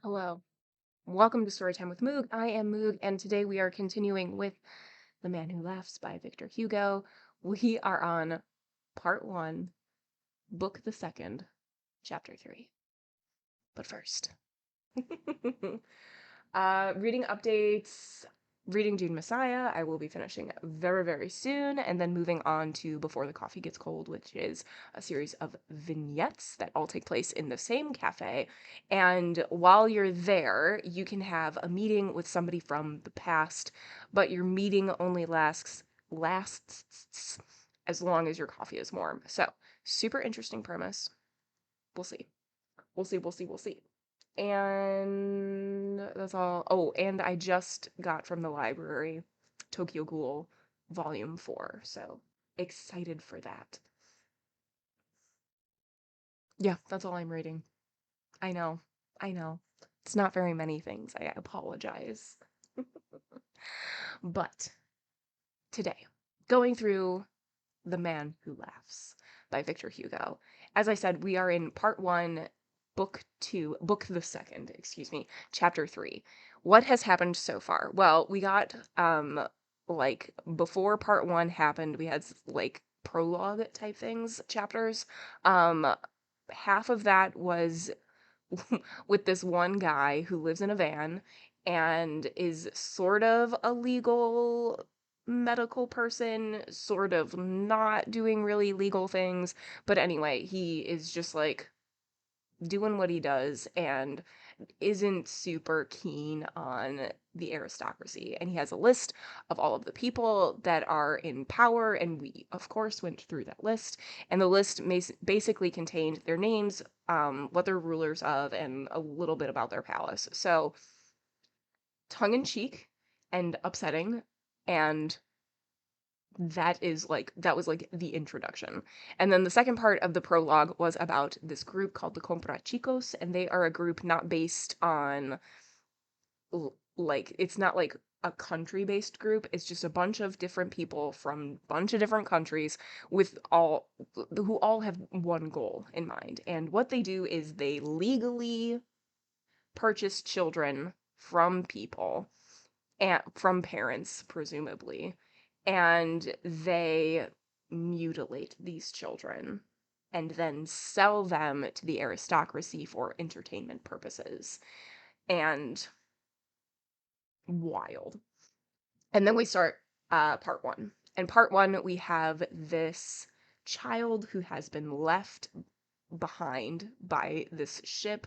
Hello. Welcome to Storytime with Moog. I am Moog, and today we are continuing with The Man Who Laughs by Victor Hugo. We are on part one, book the second, chapter 3. But first, reading updates, reading Dune Messiah. I will be finishing very, very soon, and then moving on to Before the Coffee Gets Cold, which is a series of vignettes that all take place in the same cafe. And while you're there, you can have a meeting with somebody from the past, but your meeting only lasts as long as your coffee is warm. So, super interesting premise. We'll see. We'll see. And that's all. Oh, and I just got from the library Tokyo Ghoul Volume 4, so excited for that. Yeah, that's all I'm reading. I know. I know. It's not very many things. I apologize. But today, going through The Man Who Laughs by Victor Hugo. As I said, we are in part one, book the second, excuse me, chapter 3. What has happened so far? Well, we got, like, before part one happened, we had, like, prologue type things, chapters. Um, Half of that was with this one guy who lives in a van and is sort of a legal medical person, sort of not doing really legal things. But anyway, he is just like doing what he does and isn't super keen on the aristocracy. And he has a list of all of the people that are in power. And we, of course, went through that list. And the list basically contained their names, what they're rulers of, and a little bit about their palace. So, tongue in cheek and upsetting. And that was like the introduction. And then the second part of the prologue was about this group called the Comprachicos, and they are a group not based on like it's not like a country-based group. It's just a bunch of different people from a bunch of different countries with all who all have one goal in mind. And what they do is they legally purchase children from people and from parents, presumably, and they mutilate these children and then sell them to the aristocracy for entertainment purposes. And wild. And then we start part one. And part one, we have this child who has been left behind by this ship,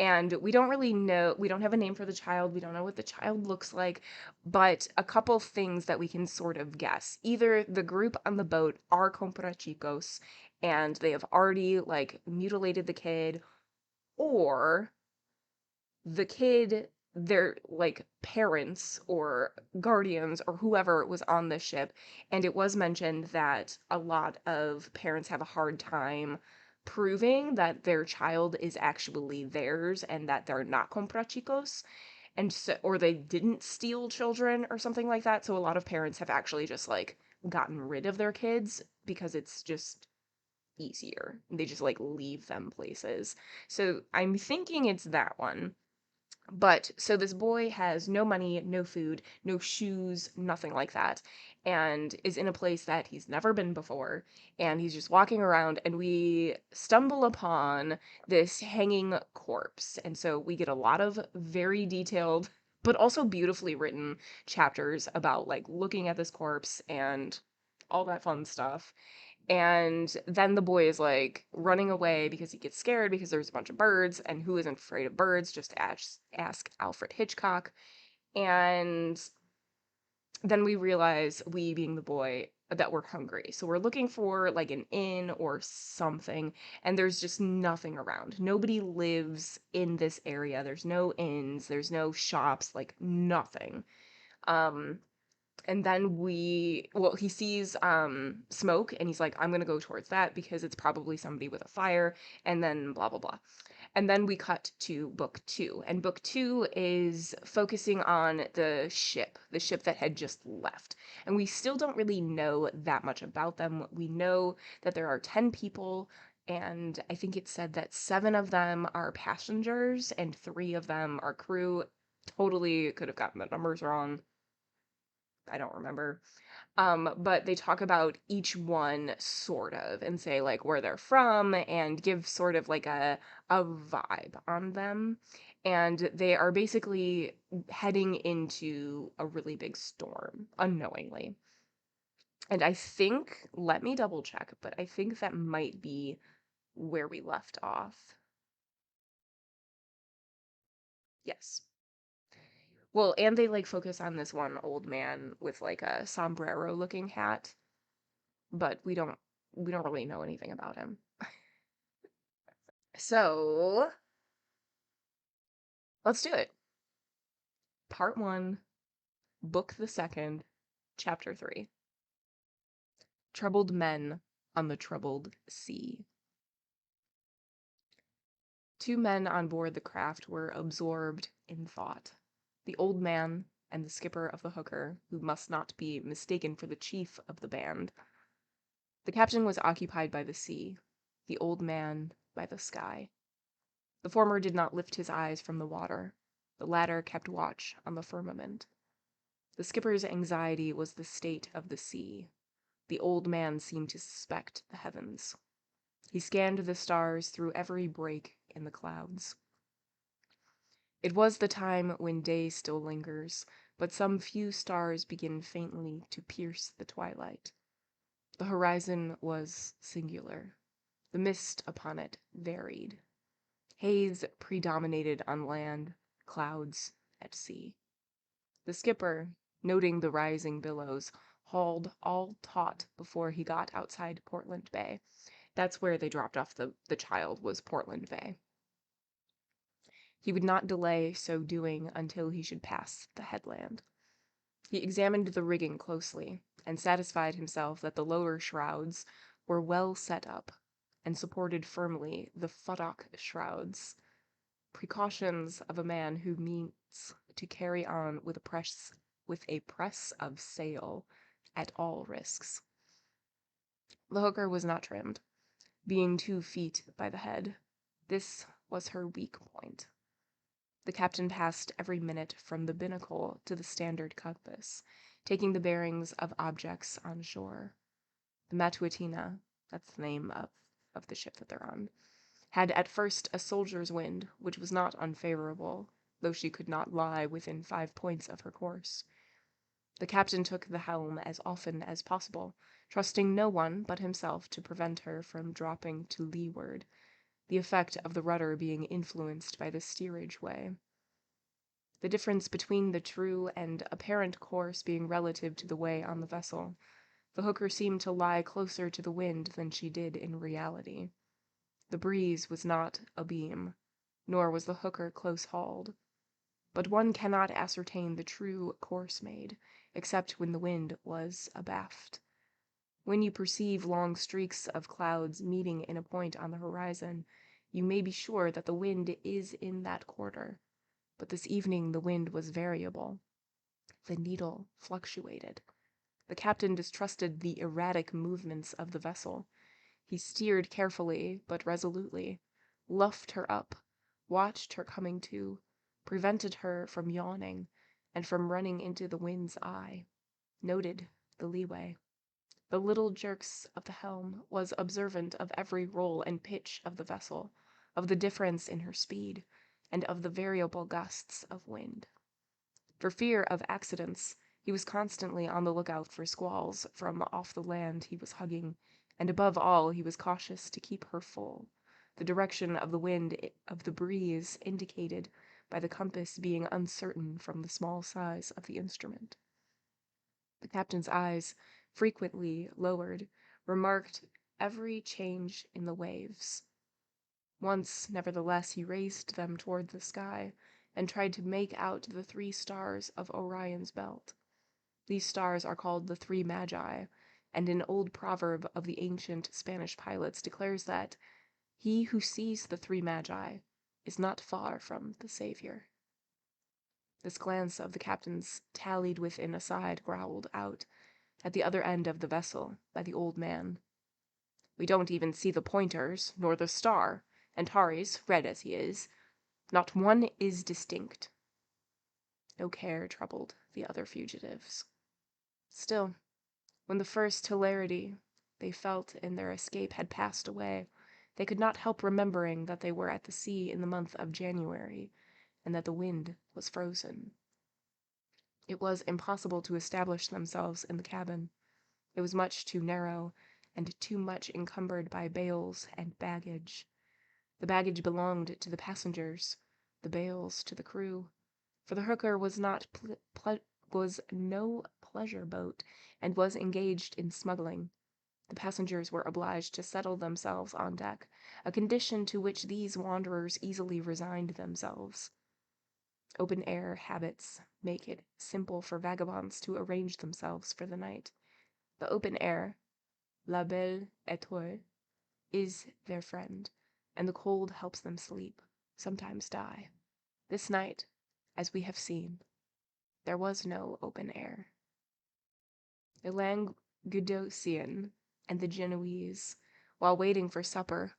and we don't really know, we don't have a name for the child, we don't know what the child looks like, but a couple things that we can sort of guess. Either the group on the boat are comprachicos and they have already like mutilated the kid, or the kid, their like parents or guardians or whoever was on the ship, and it was mentioned that a lot of parents have a hard time proving that their child is actually theirs and that they're not comprachicos, and so, or they didn't steal children or something like that. So a lot of parents have actually just like gotten rid of their kids because it's just easier. They just like leave them places. So I'm thinking it's that one. But so this boy has no money, no food, no shoes, nothing like that, and is in a place that he's never been before. And he's just walking around, and we stumble upon this hanging corpse. And so we get a lot of very detailed, but also beautifully written chapters about like looking at this corpse and all that fun stuff. And then the boy is like running away because he gets scared because there's a bunch of birds, and who isn't afraid of birds? Just ask Alfred Hitchcock. And then we realize, we being the boy, that we're hungry. So we're looking for like an inn or something, and there's just nothing around. Nobody lives in this area. There's no inns, there's no shops, like nothing. Um and then he sees smoke, and he's like, I'm gonna go towards that because it's probably somebody with a fire, and then blah blah blah. And then we cut to book two, and book two is focusing on the ship that had just left. And we still don't really know that much about them. We know that there are 10 people and I think it said that 7 of them are passengers and 3 of them are crew. Totally could have gotten the numbers wrong. I don't remember. But they talk about each one sort of and say like where they're from and give sort of like a vibe on them. And they are basically heading into a really big storm unknowingly. And I think, let me double check, but I think that might be where we left off. Yes. Well, and they like focus on this one old man with like a sombrero looking hat, but we don't really know anything about him. So, let's do it. Part 1, Book the Second, Chapter 3. Troubled Men on the Troubled Sea. 2 men on board the craft were absorbed in thought. The old man and the skipper of the hooker, who must not be mistaken for the chief of the band. The captain was occupied by the sea, the old man by the sky. The former did not lift his eyes from the water. The latter kept watch on the firmament. The skipper's anxiety was the state of the sea. The old man seemed to suspect the heavens. He scanned the stars through every break in the clouds. It was the time when day still lingers, but some few stars begin faintly to pierce the twilight. The horizon was singular. The mist upon it varied. Haze predominated on land, clouds at sea. The skipper, noting the rising billows, hauled all taut before he got outside Portland Bay. That's where they dropped off the child, was Portland Bay. He would not delay so doing until he should pass the headland. He examined the rigging closely, and satisfied himself that the lower shrouds were well set up, and supported firmly the futtock shrouds, precautions of a man who means to carry on with a press of sail at all risks. The hooker was not trimmed, being 2 feet by the head. This was her weak point. The captain passed every minute from the binnacle to the standard compass, taking the bearings of objects on shore. The Matutina, that's the name of the ship that they're on, had at first a soldier's wind, which was not unfavorable, though she could not lie within 5 points of her course. The captain took the helm as often as possible, trusting no one but himself to prevent her from dropping to leeward, the effect of the rudder being influenced by the steerage way. The difference between the true and apparent course being relative to the way on the vessel. The hooker seemed to lie closer to the wind than she did in reality. The breeze was not abeam, nor was the hooker close-hauled. But one cannot ascertain the true course made, except when the wind was abaft. When you perceive long streaks of clouds meeting in a point on the horizon, you may be sure that the wind is in that quarter. But this evening the wind was variable. The needle fluctuated. The captain distrusted the erratic movements of the vessel. He steered carefully but resolutely, luffed her up, watched her coming to, prevented her from yawning, and from running into the wind's eye, noted the leeway. The little jerks of the helm, was observant of every roll and pitch of the vessel, of the difference in her speed, and of the variable gusts of wind. For fear of accidents, he was constantly on the lookout for squalls from off the land he was hugging, and above all he was cautious to keep her full, the direction of the wind of the breeze indicated by the compass being uncertain from the small size of the instrument. The captain's eyes, frequently lowered, remarked every change in the waves. Once, nevertheless, he raised them toward the sky, and tried to make out the 3 stars of Orion's belt. These stars are called the 3 Magi, and an old proverb of the ancient Spanish pilots declares that he who sees the 3 Magi is not far from the Savior. This glance of the captain's tallied with an aside growled out at the other end of the vessel by the old man. We don't even see the pointers, nor the star, and Hari's, red as he is, not one is distinct. No care troubled the other fugitives. Still, when the first hilarity they felt in their escape had passed away, they could not help remembering that they were at the sea in the month of January, and that the wind was frozen. It was impossible to establish themselves in the cabin. It was much too narrow, and too much encumbered by bales and baggage. The baggage belonged to the passengers, the bales to the crew, for the hooker was no pleasure boat, and was engaged in smuggling. The passengers were obliged to settle themselves on deck, a condition to which these wanderers easily resigned themselves. Open-air habits make it simple for vagabonds to arrange themselves for the night. The open air, la belle étoile, is their friend, and the cold helps them sleep, sometimes die. This night, as we have seen, there was no open air. The Languedocian and the Genoese, while waiting for supper,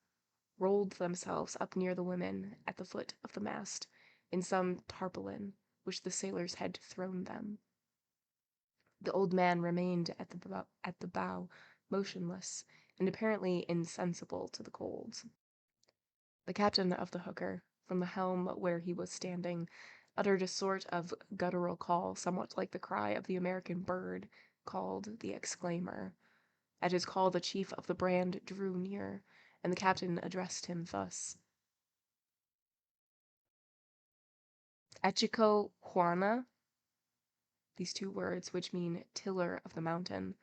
rolled themselves up near the women at the foot of the mast in some tarpaulin which the sailors had thrown them. The old man remained at the bow, motionless, and apparently insensible to the cold. The captain of the hooker, from the helm where he was standing, uttered a sort of guttural call somewhat like the cry of the American bird called the exclaimer. At his call the chief of the brand drew near, and the captain addressed him thus. Echico Juana? These two words, which mean tiller of the mountain,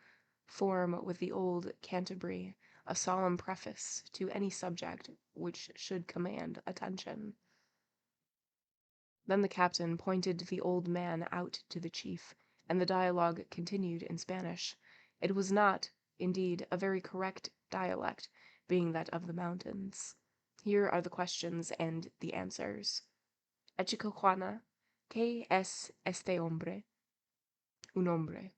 form with the old Canterbury a solemn preface to any subject which should command attention. Then the captain pointed the old man out to the chief, and the dialogue continued in Spanish. It was not, indeed, a very correct dialect, being that of the mountains. Here are the questions and the answers. Echico Juana, ¿qué es este hombre? Un hombre.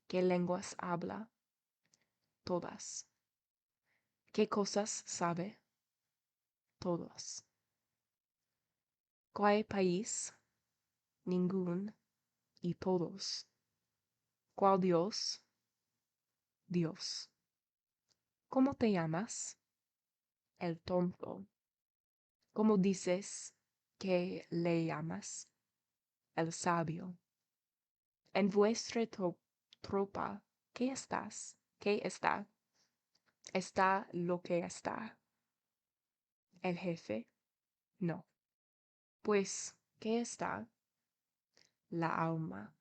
¿Qué lenguas habla? Todas. ¿Qué cosas sabe? Todos. ¿Cuál país? Ningún y todos. ¿Cuál Dios? Dios. ¿Cómo te llamas? El tonto. ¿Cómo dices que le llamas? El sabio. En vuestra tropa, ¿qué estás? ¿Qué está? Está lo que está. El jefe? No. Pues, ¿qué está? La alma.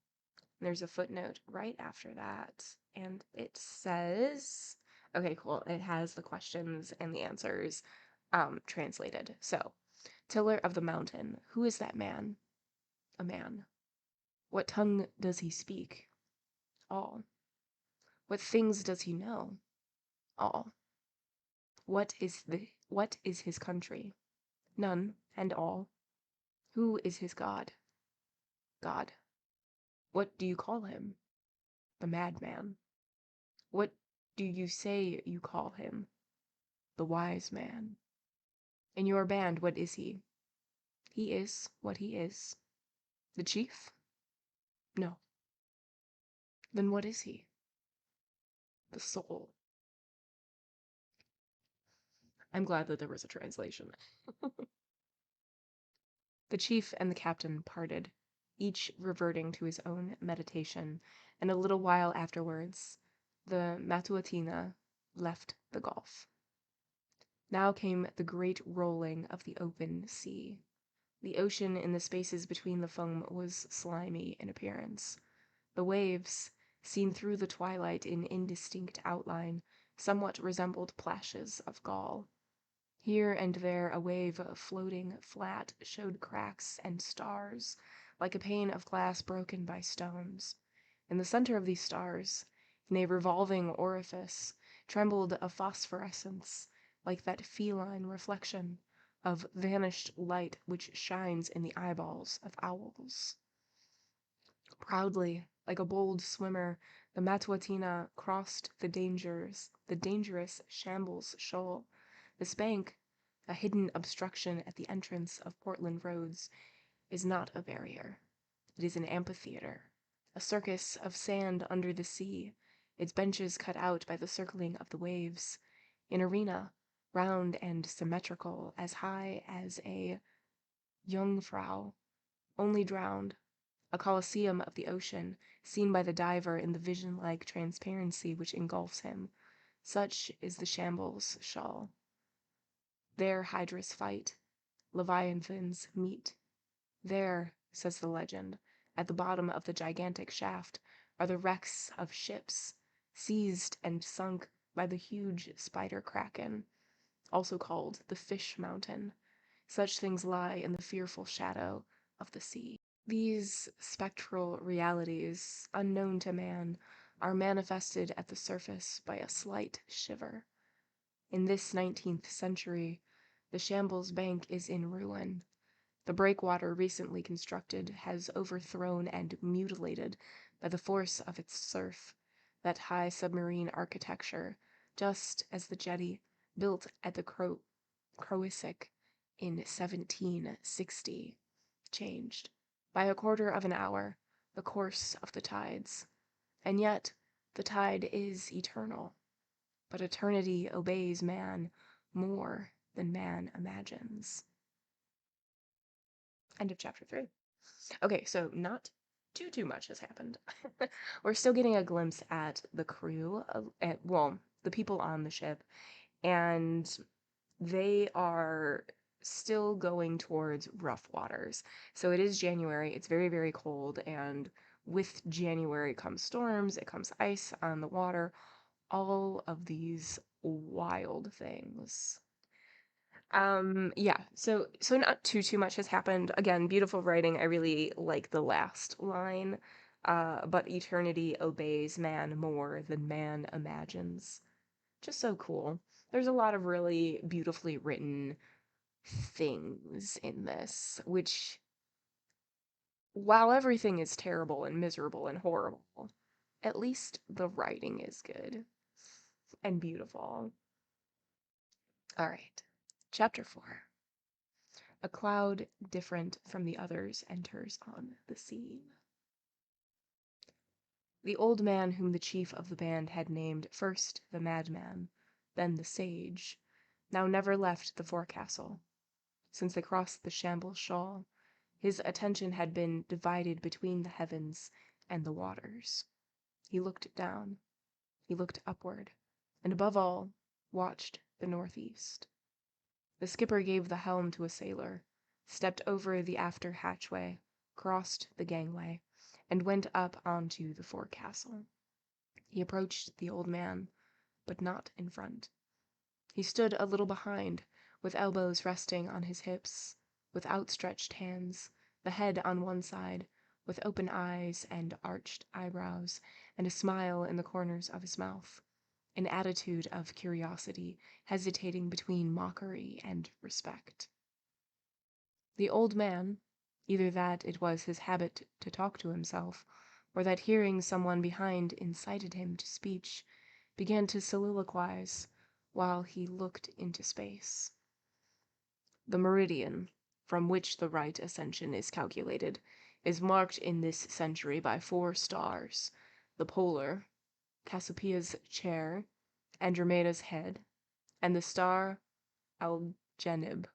There's a footnote right after that, and it says, okay, cool. It has the questions and the answers translated. So, Tiller of the Mountain, who is that man? A man. What tongue does he speak? All. What things does he know? All. What is his country? None and all. Who is his God? God. What do you call him? The madman. What do you say you call him? The wise man. In your band, what is he? He is what he is. The chief? No. Then what is he? The soul. I'm glad that there was a translation. The chief and the captain parted, each reverting to his own meditation, and a little while afterwards, the Matuatina left the gulf. Now came the great rolling of the open sea. The ocean in the spaces between the foam was slimy in appearance. The waves, seen through the twilight in indistinct outline, somewhat resembled plashes of gall. Here and there a wave floating flat showed cracks and stars, like a pane of glass broken by stones. In the center of these stars, in a revolving orifice, trembled a phosphorescence, like that feline reflection of vanished light which shines in the eyeballs of owls. Proudly, like a bold swimmer, the Matuatina crossed the dangers the dangerous Shambles Shoal. This bank, a hidden obstruction at the entrance of Portland roads, is not a barrier. It is an amphitheater, a circus of sand under the sea, its benches cut out by the circling of the waves, an arena, round and symmetrical, as high as a Jungfrau, only drowned, a coliseum of the ocean, seen by the diver in the vision-like transparency which engulfs him. Such is the Shambles Shoal. There hydras fight, leviathans meet. There, says the legend, at the bottom of the gigantic shaft, are the wrecks of ships, seized and sunk by the huge spider kraken, also called the Fish Mountain. Such things lie in the fearful shadow of the sea. These spectral realities, unknown to man, are manifested at the surface by a slight shiver. In this 19th century, the Shambles Bank is in ruin. The breakwater recently constructed has overthrown and mutilated, by the force of its surf, that high submarine architecture, just as the jetty, built at the Croisic in 1760, changed, by a quarter of an hour, the course of the tides. And yet the tide is eternal. But eternity obeys man more than man imagines. End of chapter 3. Okay, so not too much has happened. We're still getting a glimpse at the crew, the people on the ship, and they are still going towards rough waters. So it is January, it's very, very cold, and with January comes storms, it comes ice on the water, all of these wild things. Yeah, so not too much has happened. Again, beautiful writing. I really like the last line. But eternity obeys man more than man imagines. Just so cool. There's a lot of really beautifully written things in this, which, while everything is terrible and miserable and horrible, at least the writing is good and beautiful. All right, chapter 4. A cloud different from the others enters on the scene. The old man whom the chief of the band had named first the madman, then the sage, now never left the forecastle. Since they crossed the Shambles Shoal, his attention had been divided between the heavens and the waters. He looked down, he looked upward, and above all, watched the northeast. The skipper gave the helm to a sailor, stepped over the after hatchway, crossed the gangway, and went up onto the forecastle. He approached the old man, but not in front. He stood a little behind, with elbows resting on his hips, with outstretched hands, the head on one side, with open eyes and arched eyebrows, and a smile in the corners of his mouth, an attitude of curiosity, hesitating between mockery and respect. The old man, either that it was his habit to talk to himself, or that hearing someone behind incited him to speech, began to soliloquize while he looked into space. The meridian, from which the right ascension is calculated, is marked in this century by 4 stars, the polar, Cassiopeia's chair, Andromeda's head, and the star Algenib.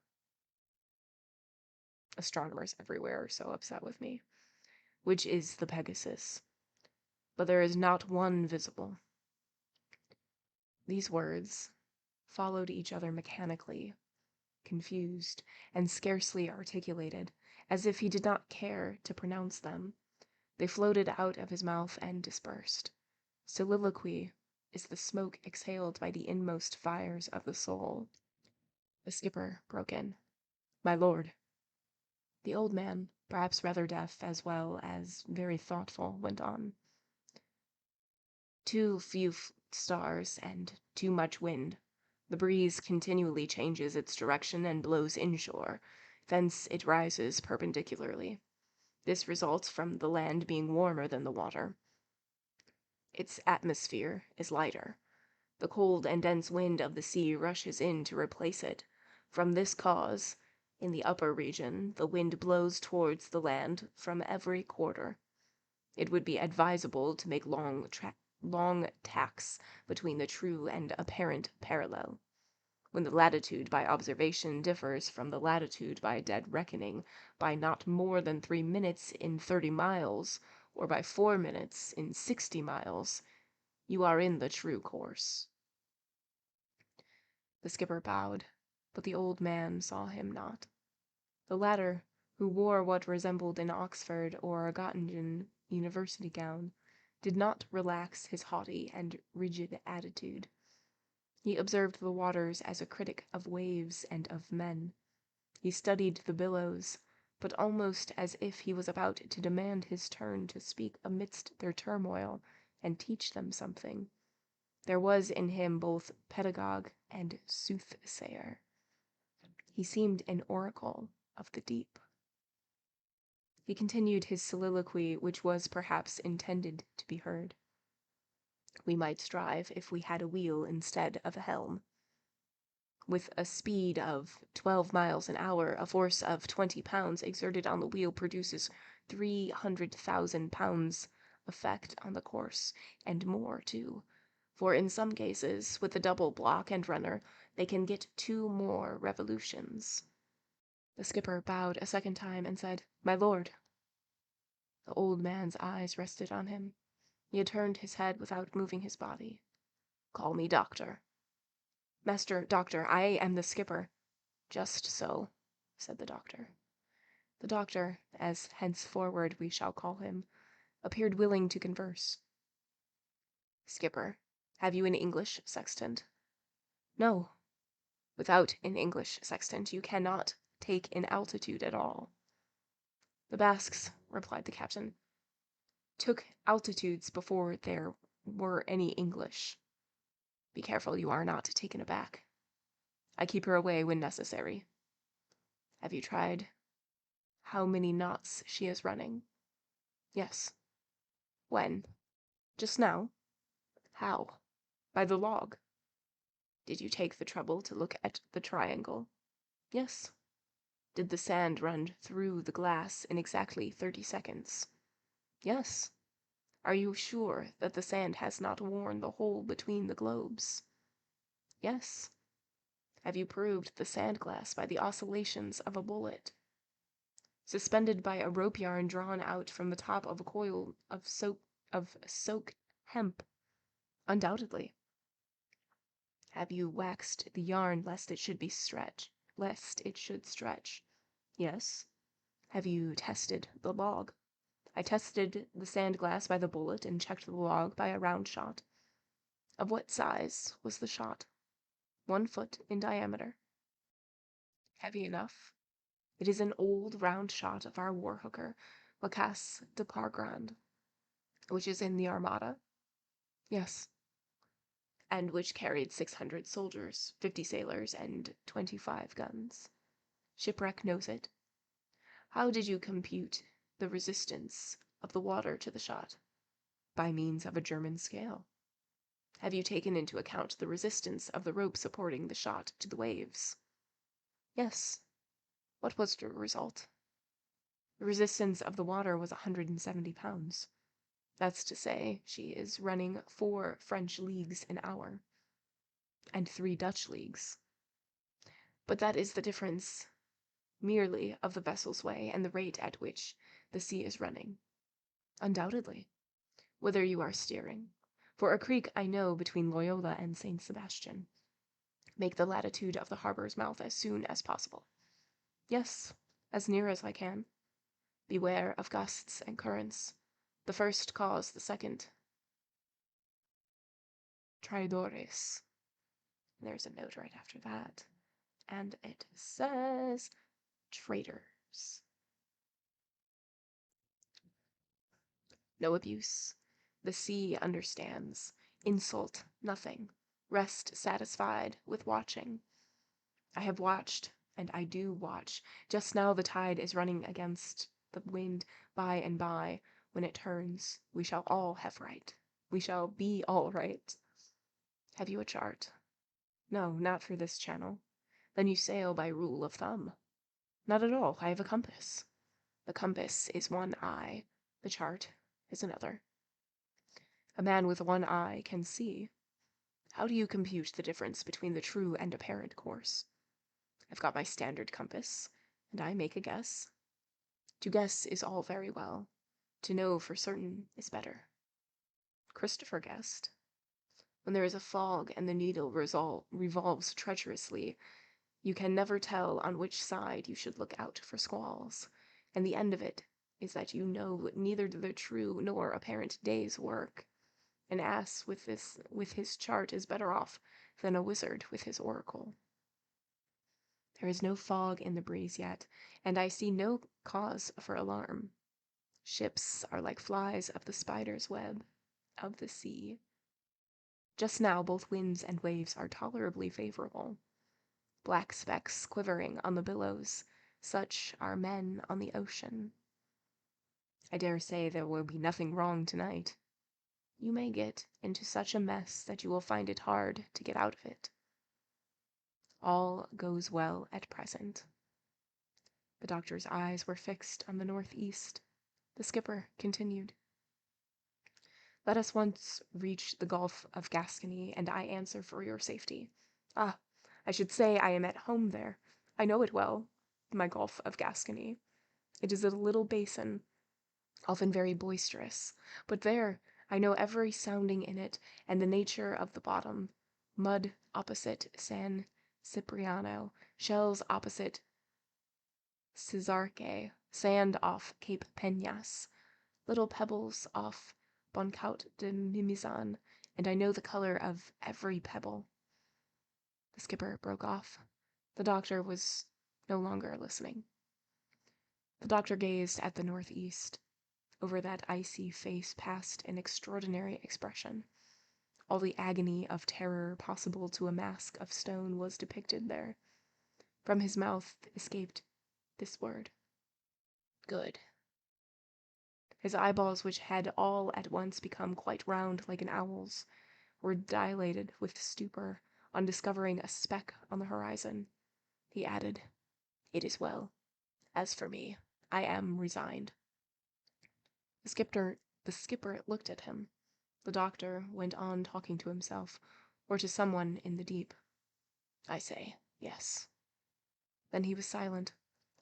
Astronomers everywhere are so upset with me. Which is the Pegasus. But there is not one visible. These words followed each other mechanically, confused, and scarcely articulated, as if he did not care to pronounce them. They floated out of his mouth and dispersed. Soliloquy is the smoke exhaled by the inmost fires of the soul. The skipper broke in. "My lord." The old man, perhaps rather deaf as well as very thoughtful, went on. "Too few stars and too much wind. The breeze continually changes its direction and blows inshore, thence it rises perpendicularly. This results from the land being warmer than the water. Its atmosphere is lighter. The cold and dense wind of the sea rushes in to replace it. From this cause, in the upper region, the wind blows towards the land from every quarter. It would be advisable to make long tacks between the true and apparent parallel. When the latitude by observation differs from the latitude by dead reckoning by not more than 3 minutes in 30 miles, or by 4 minutes in 60 miles, you are in the true course. The skipper bowed, but the old man saw him not. The latter, who wore what resembled an Oxford or a Göttingen university gown, did not relax his haughty and rigid attitude. He observed the waters as a critic of waves and of men. He studied the billows, but almost as if he was about to demand his turn to speak amidst their turmoil and teach them something. There was in him both pedagogue and soothsayer. He seemed an oracle of the deep. He continued his soliloquy, which was perhaps intended to be heard. We might strive if we had a wheel instead of a helm. With a speed of 12 miles an hour, a force of 20 pounds exerted on the wheel produces 300,000 pounds effect on the course, and more too. For in some cases, with the double block and runner, they can get 2 more revolutions. The skipper bowed a second time and said, "My lord." The old man's eyes rested on him. He had turned his head without moving his body. "Call me doctor." "Master Doctor, I am the skipper." "Just so," said the doctor. The doctor, as henceforward we shall call him, appeared willing to converse. "Skipper, have you an English sextant?" "No." "Without an English sextant you cannot take in altitude at all." "The Basques," replied the captain, "took altitudes before there were any English." "Be careful you are not taken aback. I keep her away when necessary." "Have you tried how many knots she is running?" "Yes." "When?" "Just now." "How?" "By the log." "Did you take the trouble to look at the triangle?" "Yes." "Did the sand run through the glass in exactly 30 seconds?" "Yes." "Are you sure that the sand has not worn the hole between the globes?" "Yes." "Have you proved the sand glass by the oscillations of a bullet?" "Suspended by a rope yarn drawn out from the top of a coil of soaked hemp?" "Undoubtedly." "Have you waxed the yarn lest it should stretch?" "Yes." "Have you tested the log?" "I tested the sand glass by the bullet and checked the log by a round shot." "Of what size was the shot?" 1 foot in diameter." "Heavy enough?" "It is an old round shot of our war hooker, La Casse de Pargrand." "Which is in the Armada?" "Yes." "And which carried 600 soldiers, 50 sailors, and 25 guns." "Shipwreck knows it." "How did you compute the resistance of the water to the shot?" "By means of a German scale." "Have you taken into account the resistance of the rope supporting the shot to the waves?" "Yes." "What was the result?" "The resistance of the water was 170 pounds. That's to say, she is running 4 French leagues an hour." "And 3 Dutch leagues." "But that is the difference merely of the vessel's way and the rate at which the sea is running." "Undoubtedly." "Whither you are steering. For a creek I know between Loyola and Saint Sebastian." "Make the latitude of the harbor's mouth as soon as possible." "Yes, as near as I can." "Beware of gusts and currents. The first cause the second." "Traidores." There's a note right after that, and it says traitors. No abuse. The sea understands. Insult, nothing. Rest satisfied with watching. I have watched, and I do watch. Just now the tide is running against the wind. By and by, when it turns, we shall all have right. We shall be all right. Have you a chart? No, not for this channel. Then you sail by rule of thumb. Not at all. I have a compass. The compass is one eye. The chart is another. A man with one eye can see. How do you compute the difference between the true and apparent course? I've got my standard compass, and I make a guess. To guess is all very well. To know for certain is better. Christopher guessed. When there is a fog and the needle revolves treacherously, you can never tell on which side you should look out for squalls, and the end of it is that you know neither the true nor apparent day's work. An ass with his chart is better off than a wizard with his oracle. There is no fog in the breeze yet, and I see no cause for alarm. Ships are like flies of the spider's web of the sea. Just now both winds and waves are tolerably favorable. Black specks quivering on the billows, such are men on the ocean. I dare say there will be nothing wrong tonight. You may get into such a mess that you will find it hard to get out of it. All goes well at present. The doctor's eyes were fixed on the northeast. The skipper continued. Let us once reach the Gulf of Gascony, and I answer for your safety. Ah, I should say I am at home there. I know it well, my Gulf of Gascony. It is a little basin, often very boisterous, but there I know every sounding in it, and the nature of the bottom. Mud opposite San Cipriano, shells opposite Cizarque, sand off Cape Peñas, little pebbles off Boncaut de Mimizan, and I know the color of every pebble. The skipper broke off. The doctor was no longer listening. The doctor gazed at the northeast. Over that icy face passed an extraordinary expression. All the agony of terror possible to a mask of stone was depicted there. From his mouth escaped this word. Good. His eyeballs, which had all at once become quite round like an owl's, were dilated with stupor on discovering a speck on the horizon. He added, "It is well. As for me, I am resigned." The skipper looked at him. The doctor went on talking to himself, or to someone in the deep. I say, yes. Then he was silent,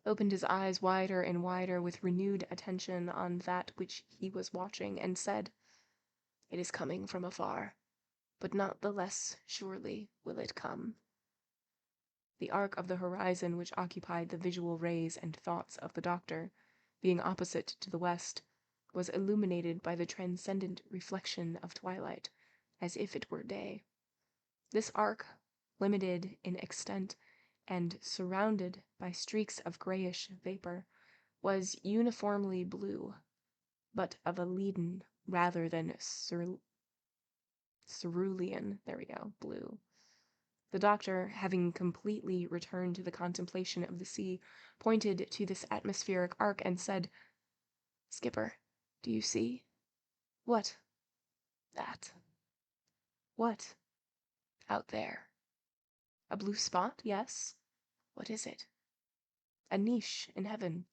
opened his eyes wider and wider with renewed attention on that which he was watching, and said, "It is coming from afar, but not the less surely will it come." The arc of the horizon which occupied the visual rays and thoughts of the doctor, being opposite to the west, was illuminated by the transcendent reflection of twilight, as if it were day. This arc, limited in extent and surrounded by streaks of grayish vapor, was uniformly blue, but of a leaden rather than cerulean blue. The doctor, having completely returned to the contemplation of the sea, pointed to this atmospheric arc and said, "Skipper, do you see?" "What?" "That." "What?" "Out there." "A blue spot, yes." "What is it?" "A niche in heaven."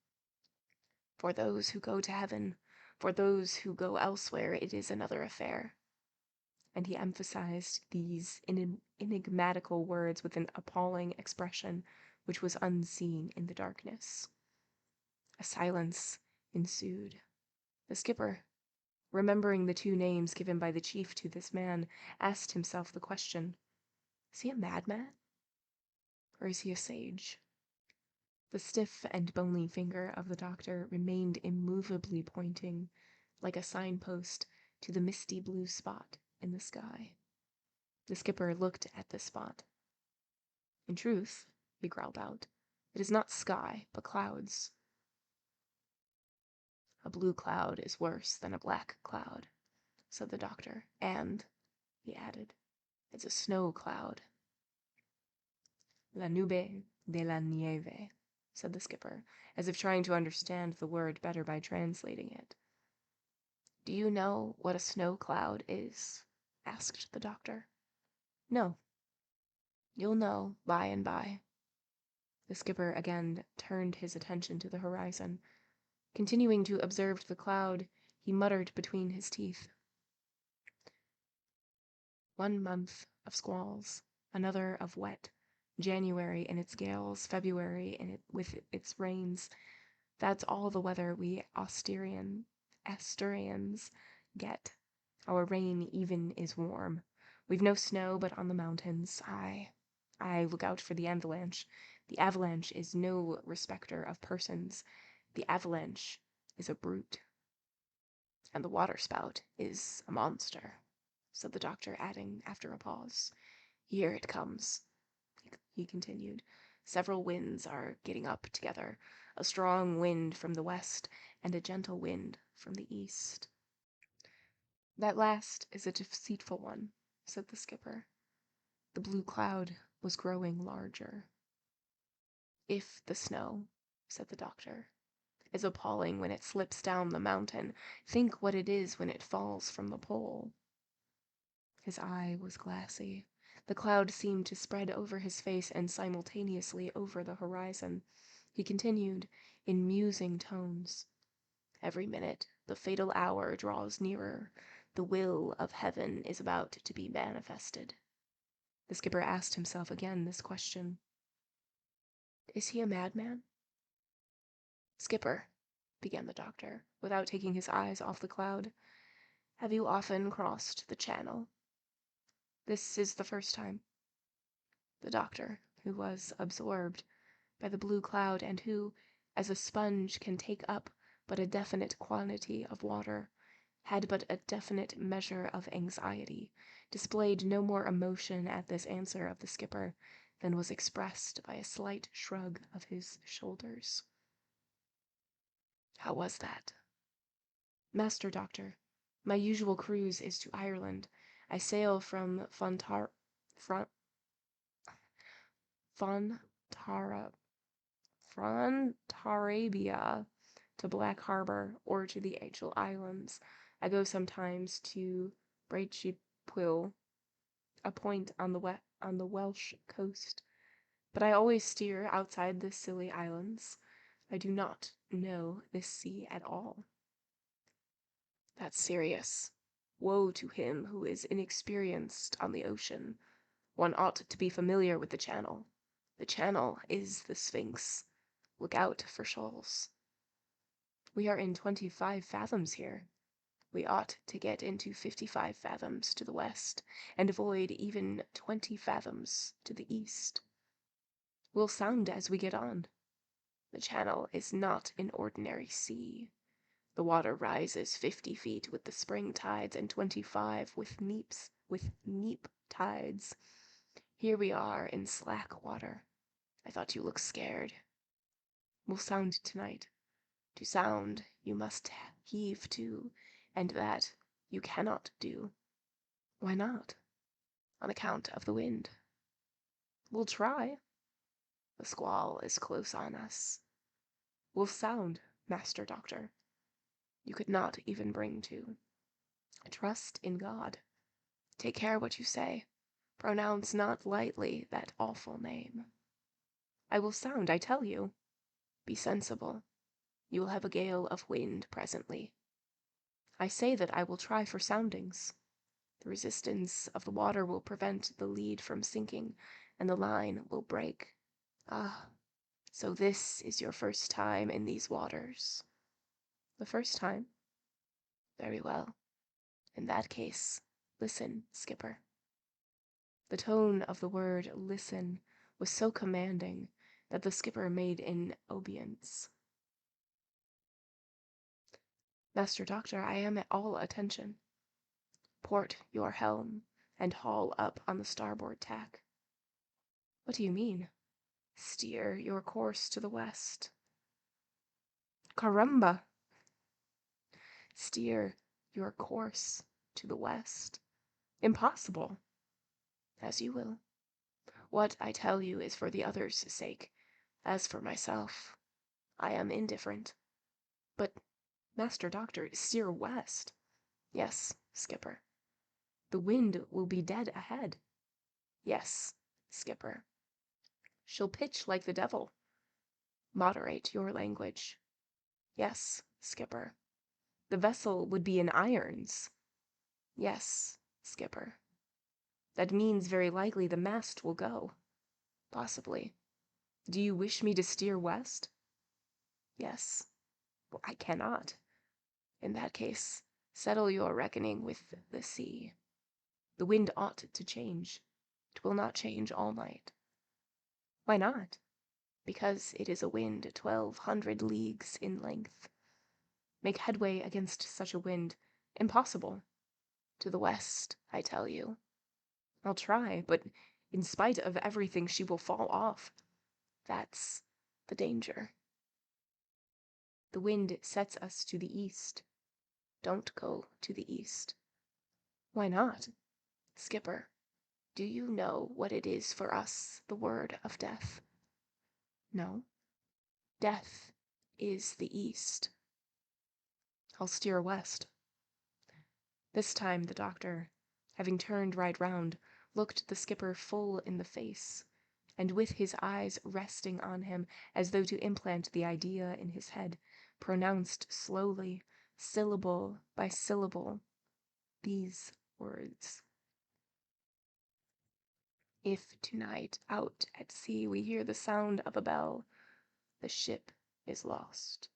"For those who go to heaven. For those who go elsewhere, it is another affair." And he emphasized these enigmatical words with an appalling expression which was unseen in the darkness. A silence ensued. The skipper, remembering the two names given by the chief to this man, asked himself the question, is he a madman? Or is he a sage? The stiff and bony finger of the doctor remained immovably pointing, like a signpost, to the misty blue spot in the sky. The skipper looked at this spot. "In truth," he growled out, "it is not sky, but clouds." "A blue cloud is worse than a black cloud," said the doctor, "and," he added, "it's a snow cloud." "La nube de la nieve," said the skipper, as if trying to understand the word better by translating it. "Do you know what a snow cloud is?" asked the doctor. No, you'll know by and by. The skipper again turned his attention to the horizon. Continuing to observe the cloud, he muttered between his teeth. 1 month of squalls, another of wet, January in its gales, February with its rains. That's all the weather we Asturians get. Our rain even is warm. We've no snow but on the mountains. I look out for the avalanche. The avalanche is no respecter of persons. The avalanche is a brute. And the waterspout is a monster, said the doctor, adding after a pause. Here it comes, he continued. Several winds are getting up together, a strong wind from the west and a gentle wind from the east. That last is a deceitful one, said the skipper. The blue cloud was growing larger. If the snow, said the doctor, is appalling when it slips down the mountain, think what it is when it falls from the pole. His eye was glassy. The cloud seemed to spread over his face and simultaneously over the horizon. He continued, in musing tones, every minute the fatal hour draws nearer. The will of heaven is about to be manifested. The skipper asked himself again this question. Is he a madman? Skipper, began the doctor, without taking his eyes off the cloud, have you often crossed the channel? This is the first time. The doctor, who was absorbed by the blue cloud and who, as a sponge can take up but a definite quantity of water, had but a definite measure of anxiety, displayed no more emotion at this answer of the skipper than was expressed by a slight shrug of his shoulders. How was that? Master Doctor, my usual cruise is to Ireland. I sail from Fontarabia to Black Harbor or to the Achill Islands. I go sometimes to Braithchipil, a point on the Welsh coast, but I always steer outside the Scilly Islands. I do not know this sea at all. That's serious. Woe to him who is inexperienced on the ocean. One ought to be familiar with the channel. The channel is the Sphinx. Look out for shoals. We are in 25 fathoms here. We ought to get into 55 fathoms to the west, and avoid even 20 fathoms to the east. We'll sound as we get on. The channel is not an ordinary sea. The water rises 50 feet with the spring tides and 25 with neap tides. Here we are in slack water. I thought you looked scared. We'll sound tonight. To sound, you must heave to, and that you cannot do. Why not? On account of the wind. We'll try. The squall is close on us. We'll sound, Master Doctor. You could not even bring to. Trust in God. Take care what you say. Pronounce not lightly that awful name. I will sound, I tell you. Be sensible. You will have a gale of wind presently. I say that I will try for soundings. The resistance of the water will prevent the lead from sinking, and the line will break. Ah, so this is your first time in these waters. The first time? Very well. In that case, listen, skipper. The tone of the word listen was so commanding that the skipper made an obeisance. Master Doctor, I am at all attention. Port your helm, and haul up on the starboard tack. What do you mean? Steer your course to the west. Caramba! Steer your course to the west. Impossible. As you will. What I tell you is for the others' sake. As for myself, I am indifferent. But, Master Doctor, steer west. Yes, skipper. The wind will be dead ahead. Yes, skipper. She'll pitch like the devil. Moderate your language. Yes, skipper. The vessel would be in irons. Yes, skipper. That means very likely the mast will go. Possibly. Do you wish me to steer west? Yes. Well, I cannot. In that case, settle your reckoning with the sea. The wind ought to change. It will not change all night. Why not? Because it is a wind 1,200 leagues in length. Make headway against such a wind. Impossible. To the west, I tell you. I'll try, but in spite of everything, she will fall off. That's the danger. The wind sets us to the east. Don't go to the east. Why not? Skipper, do you know what it is for us, the word of death? No. Death is the east. I'll steer west. This time the doctor, having turned right round, looked the skipper full in the face, and with his eyes resting on him as though to implant the idea in his head, pronounced slowly, syllable by syllable, these words. If tonight out at sea we hear the sound of a bell, the ship is lost.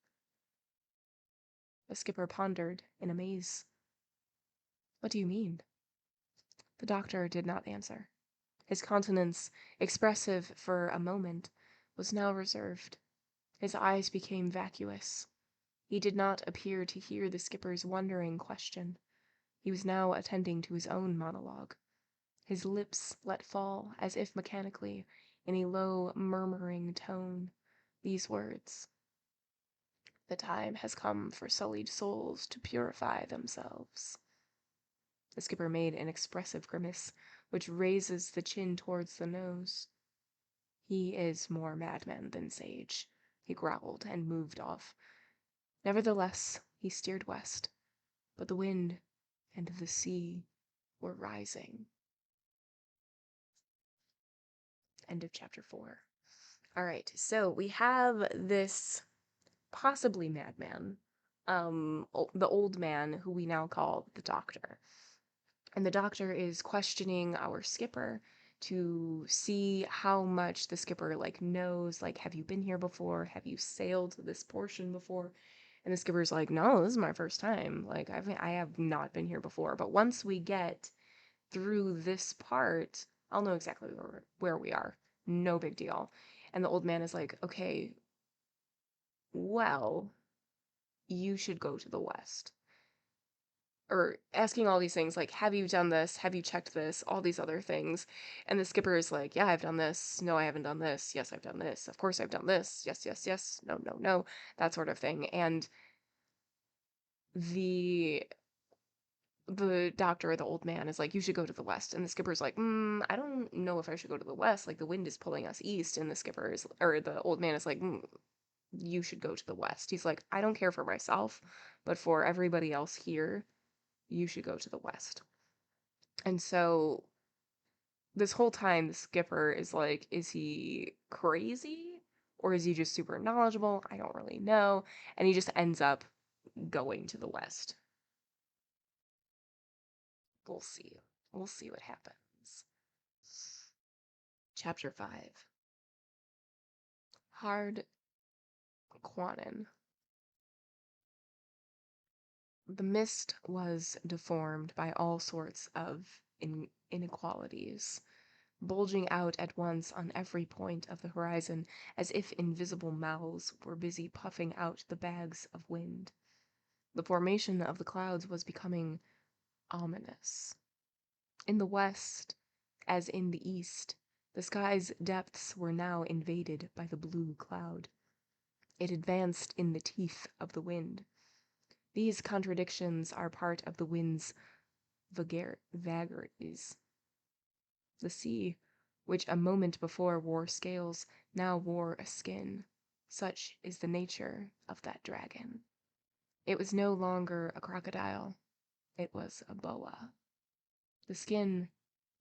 The skipper pondered in amaze. What do you mean? The doctor did not answer. His countenance, expressive for a moment, was now reserved. His eyes became vacuous. He did not appear to hear the skipper's wondering question. He was now attending to his own monologue. His lips let fall, as if mechanically, in a low, murmuring tone, these words. The time has come for sullied souls to purify themselves. The skipper made an expressive grimace, which raises the chin towards the nose. He is more madman than sage, he growled and moved off. Nevertheless, he steered west, but the wind and the sea were rising. End of chapter 4. All right, so we have this possibly madman, the old man who we now call the doctor. And the doctor is questioning our skipper to see how much the skipper knows, have you been here before? Have you sailed this portion before? And the skipper's like, no, this is my first time. I have not been here before. But once we get through this part, I'll know exactly where we are. No big deal. And the old man is like, okay, well, you should go to the west. Or asking all these things, have you done this? Have you checked this? All these other things. And the skipper is like, yeah, I've done this. No, I haven't done this. Yes, I've done this. Of course I've done this. Yes, yes, yes. No, no, no. That sort of thing. And the doctor, the old man, is like, you should go to the west. And the skipper's like, I don't know if I should go to the west. The wind is pulling us east. And the old man is like, you should go to the west. He's like, I don't care for myself, but for everybody else here, you should go to the west. And so this whole time, the skipper is like, is he crazy? Or is he just super knowledgeable? I don't really know. And he just ends up going to the west. We'll see. We'll see what happens. Chapter 5. Hard Quanon. The mist was deformed by all sorts of inequalities, bulging out at once on every point of the horizon, as if invisible mouths were busy puffing out the bags of wind. The formation of the clouds was becoming ominous. In the west, as in the east, the sky's depths were now invaded by the blue cloud. It advanced in the teeth of the wind. These contradictions are part of the wind's vagaries. The sea, which a moment before wore scales, now wore a skin. Such is the nature of that dragon. It was no longer a crocodile. It was a boa. The skin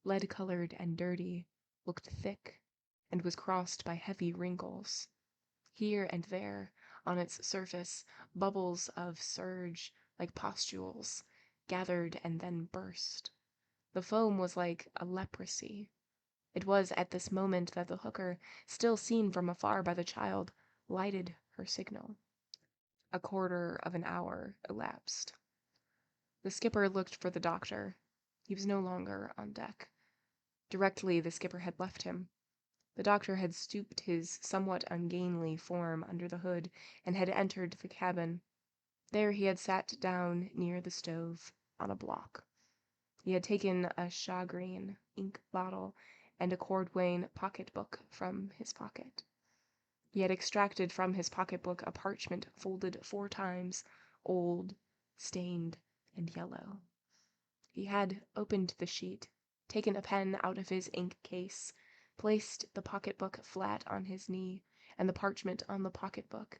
lead-colored and dirty, looked thick, and was crossed by heavy wrinkles. Here and there, on its surface, bubbles of surge, like pustules, gathered and then burst. The foam was like a leprosy. It was at this moment that the hooker, still seen from afar by the child, lighted her signal. A quarter of an hour elapsed. The skipper looked for the doctor. He was no longer on deck. Directly the skipper had left him. The doctor had stooped his somewhat ungainly form under the hood and had entered the cabin. There he had sat down near the stove, on a block. He had taken a shagreen ink bottle and a cordwain pocket-book from his pocket. He had extracted from his pocket-book a parchment folded 4 times, old, stained, and yellow. He had opened the sheet, taken a pen out of his ink case, placed the pocket-book flat on his knee, and the parchment on the pocket-book,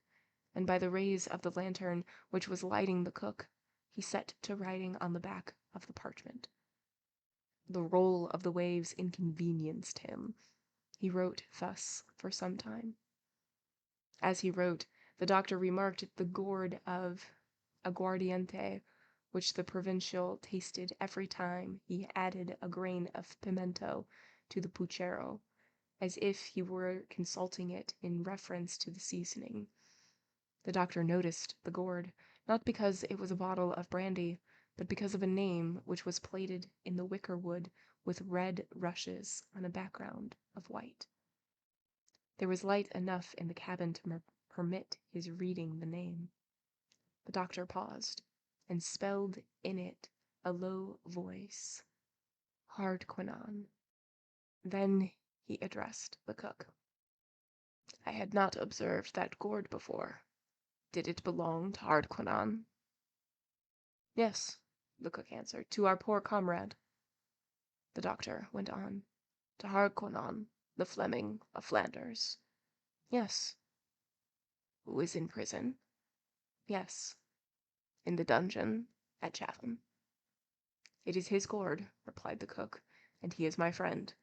and by the rays of the lantern which was lighting the cook, he set to writing on the back of the parchment. The roll of the waves inconvenienced him. He wrote thus for some time. As he wrote, the doctor remarked the gourd of aguardiente which the provincial tasted every time he added a grain of pimento to the puchero, as if he were consulting it in reference to the seasoning. The doctor noticed the gourd, not because it was a bottle of brandy, but because of a name which was plated in the wicker wood with red rushes on a background of white. There was light enough in the cabin to permit his reading the name. The doctor paused, and spelled in it a low voice, Hardquanonne. Then he addressed the cook. I had not observed that gourd before. Did it belong to Hardquanonne? Yes, the cook answered, to our poor comrade. The doctor went on, to Hardquanonne, the Fleming of Flanders. Yes. Who is in prison? Yes. In the dungeon at Chatham. It is his gourd, replied the cook, and he is my friend.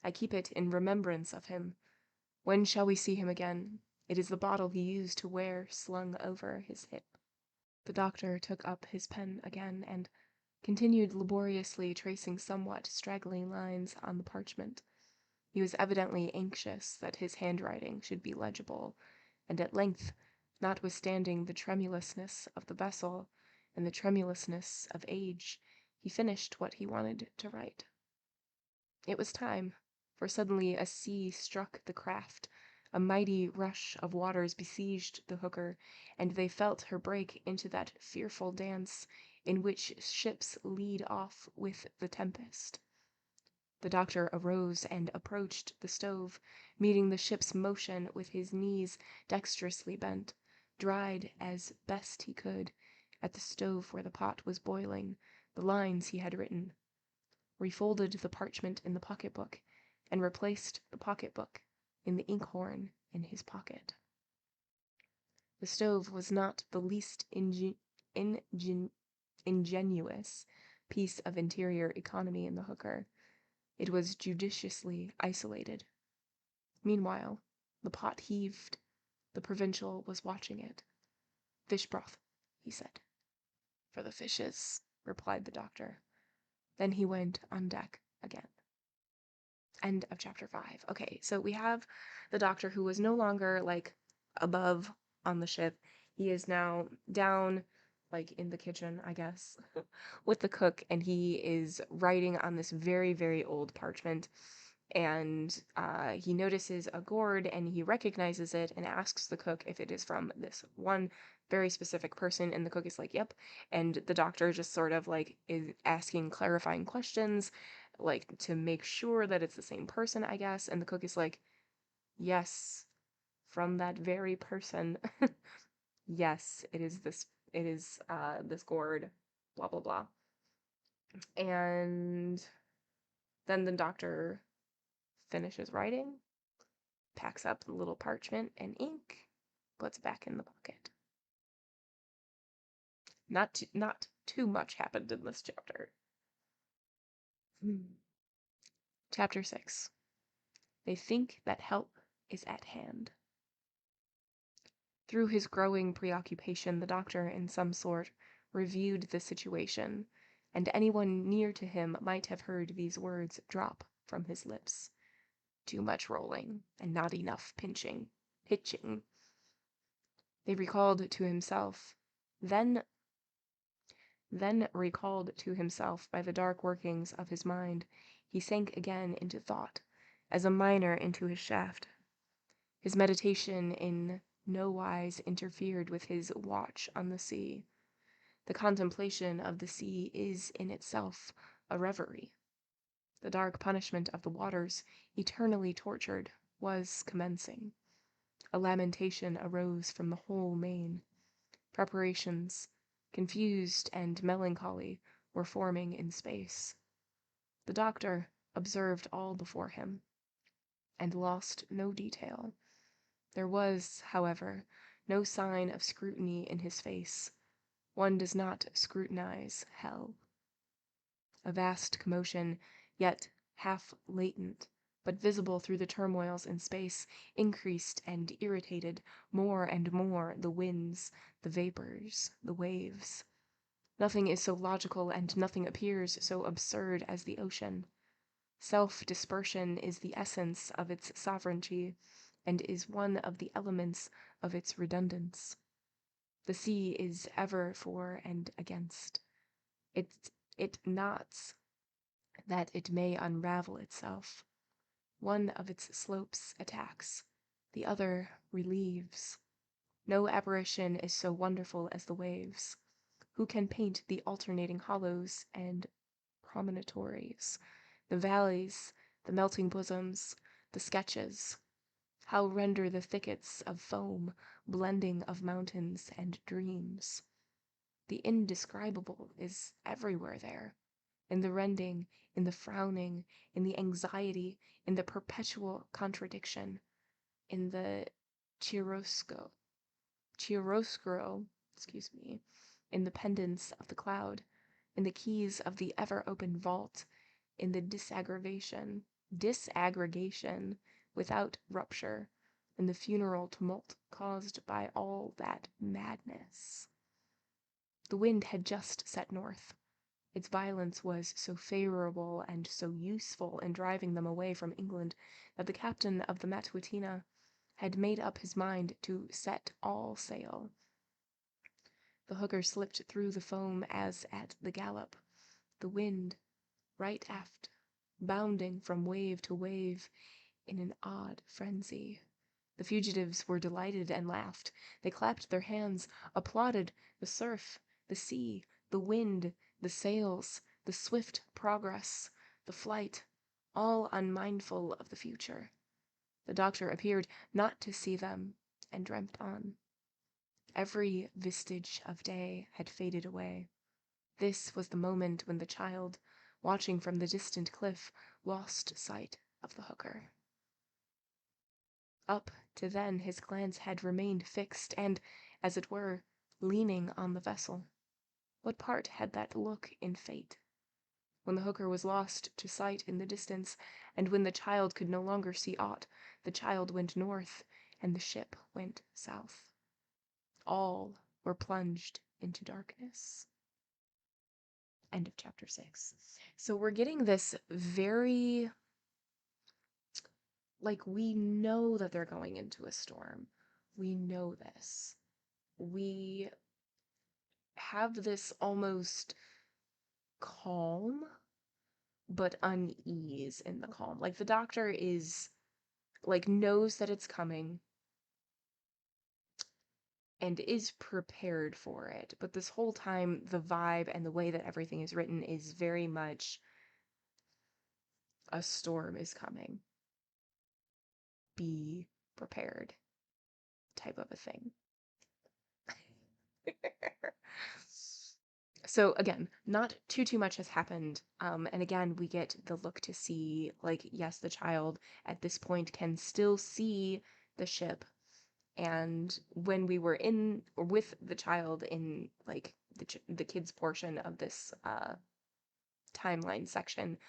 I keep it in remembrance of him. When shall we see him again? It is the bottle he used to wear slung over his hip. The doctor took up his pen again and continued laboriously tracing somewhat straggling lines on the parchment. He was evidently anxious that his handwriting should be legible, and at length, notwithstanding the tremulousness of the vessel and the tremulousness of age, he finished what he wanted to write. It was time, for suddenly a sea struck the craft. A mighty rush of waters besieged the hooker, and they felt her break into that fearful dance in which ships lead off with the tempest. The doctor arose and approached the stove, meeting the ship's motion with his knees dexterously bent, dried as best he could, at the stove where the pot was boiling, the lines he had written, refolded the parchment in the pocket-book, and replaced the pocket-book in the inkhorn in his pocket. The stove was not the least ingenious piece of interior economy in the hooker. It was judiciously isolated. Meanwhile, the pot heaved. The provincial was watching it. Fish broth, he said. For the fishes, replied the doctor. Then he went on deck again. End of chapter 5. Okay, so we have the doctor who was no longer, like, above on the ship. He is now down, like, in the kitchen, I guess, with the cook, and he is writing on this very, very old parchment. And he notices a gourd, and he recognizes it and asks the cook if it is from this one very specific person, and the cook is like, yep. And the doctor just sort of, like, is asking clarifying questions, like, to make sure that it's the same person, I guess. And the cook is like, yes, from that very person. Yes, it is this gourd, blah, blah, blah. And then the doctor finishes writing, packs up the little parchment and ink, puts it back in the pocket. Not too much happened in this chapter. Chapter 6. They think that help is at hand. Through his growing preoccupation, the doctor, in some sort, reviewed the situation, and anyone near to him might have heard these words drop from his lips. Too much rolling, and not enough pitching. They recalled to himself, then recalled to himself by the dark workings of his mind, he sank again into thought, as a miner into his shaft. His meditation in no wise interfered with his watch on the sea. The contemplation of the sea is in itself a reverie. The dark punishment of the waters, eternally tortured, was commencing. A lamentation arose from the whole main. Preparations, confused and melancholy, were forming in space. The doctor observed all before him, and lost no detail. There was, however, no sign of scrutiny in his face. One does not scrutinize hell. A vast commotion, yet half latent, but visible through the turmoils in space, increased and irritated more and more the winds, the vapors, the waves. Nothing is so logical and nothing appears so absurd as the ocean. Self-dispersion is the essence of its sovereignty, and is one of the elements of its redundance. The sea is ever for and against. It knots that it may unravel itself. One of its slopes attacks, the other relieves. No apparition is so wonderful as the waves. Who can paint the alternating hollows and promontories, the valleys, the melting bosoms, the sketches? How render the thickets of foam, blending of mountains and dreams? The indescribable is everywhere there, in the rending, in the frowning, in the anxiety, in the perpetual contradiction, in the chiaroscuro, in the pendants of the cloud, in the keys of the ever-open vault, in the disaggregation without rupture, in the funeral tumult caused by all that madness. The wind had just set north. Its violence was so favorable and so useful in driving them away from England that the captain of the Matutina had made up his mind to set all sail. The hooker slipped through the foam as at the gallop. The wind, right aft, bounding from wave to wave in an odd frenzy. The fugitives were delighted and laughed. They clapped their hands, applauded the surf, the sea, the wind, the sails, the swift progress, the flight, all unmindful of the future. The doctor appeared not to see them, and dreamt on. Every vestige of day had faded away. This was the moment when the child, watching from the distant cliff, lost sight of the hooker. Up to then his glance had remained fixed and, as it were, leaning on the vessel. What part had that look in fate? When the hooker was lost to sight in the distance, and when the child could no longer see aught, the child went north, and the ship went south. All were plunged into darkness. End of chapter 6. So we're getting this very, we know that they're going into a storm. We know this. We have this almost calm, but unease in the calm. The doctor is, knows that it's coming and is prepared for it. But this whole time, the vibe and the way that everything is written is very much a storm is coming. Be prepared type of a thing. So again, not too much has happened. And again, we get the look to see, yes, the child at this point can still see the ship. And when we were with the child in the kids portion of this timeline section,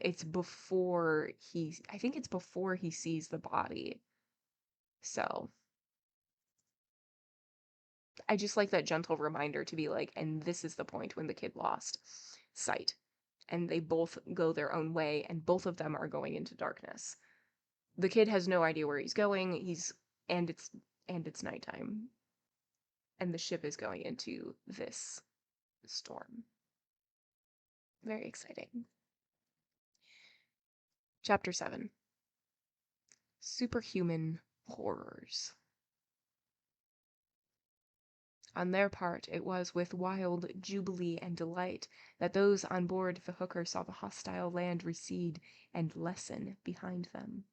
I think it's before he sees the body. So I just like that gentle reminder to be like, and this is the point when the kid lost sight. And they both go their own way, and both of them are going into darkness. The kid has no idea where he's going. And it's nighttime. And the ship is going into this storm. Very exciting. Chapter 7. Superhuman Horrors. On their part, it was with wild jubilee and delight that those on board the hooker saw the hostile land recede and lessen behind them.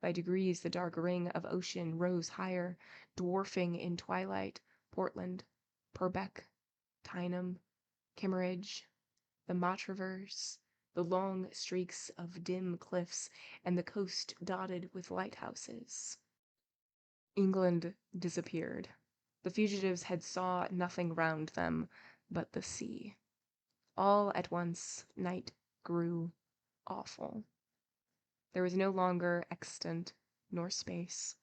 By degrees the dark ring of ocean rose higher, dwarfing in twilight Portland, Purbeck, Tyneham, Kimmeridge, the Matravers, the long streaks of dim cliffs, and the coast dotted with lighthouses. England disappeared. The fugitives had saw nothing round them but the sea. All at once night grew awful. There was no longer extent nor space.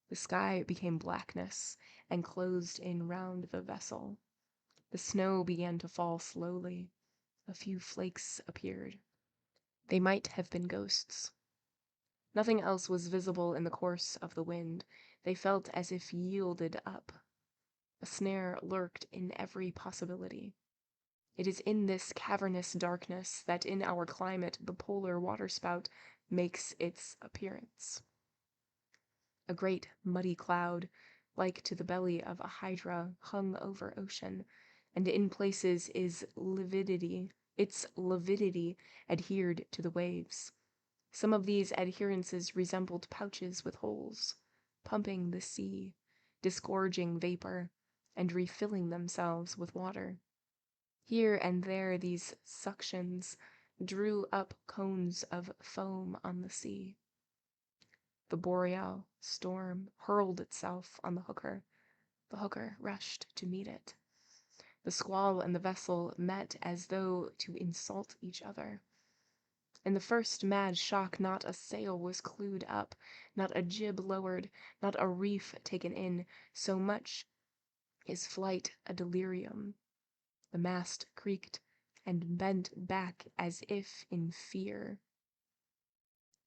The sky became blackness, and closed in round the vessel. The snow began to fall slowly. A few flakes appeared. They might have been ghosts. Nothing else was visible in the course of the wind. They felt as if yielded up. A snare lurked in every possibility. It is in this cavernous darkness that in our climate the polar waterspout makes its appearance. A great muddy cloud, like to the belly of a hydra, hung over ocean, and in places its lividity adhered to the waves. Some of these adherences resembled pouches with holes, pumping the sea, disgorging vapor, and refilling themselves with water. Here and there these suctions drew up cones of foam on the sea. The boreal storm hurled itself on the hooker. The hooker rushed to meet it. The squall and the vessel met as though to insult each other. In the first mad shock not a sail was clewed up, not a jib lowered, not a reef taken in, so much is flight a delirium. The mast creaked and bent back as if in fear.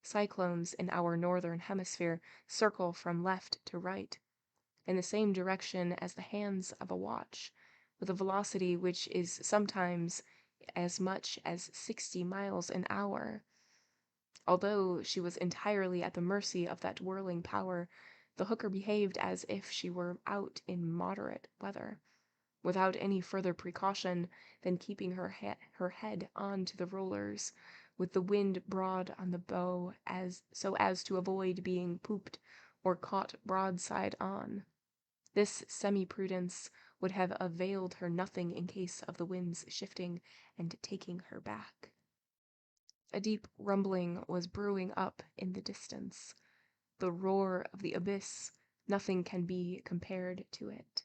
Cyclones in our northern hemisphere circle from left to right, in the same direction as the hands of a watch, with a velocity which is sometimes as much as 60 miles an hour. Although she was entirely at the mercy of that whirling power, the hooker behaved as if she were out in moderate weather, without any further precaution than keeping her head on to the rollers, with the wind broad on the bow so as to avoid being pooped or caught broadside on. This semi-prudence would have availed her nothing in case of the wind's shifting and taking her back. A deep rumbling was brewing up in the distance. The roar of the abyss, nothing can be compared to it.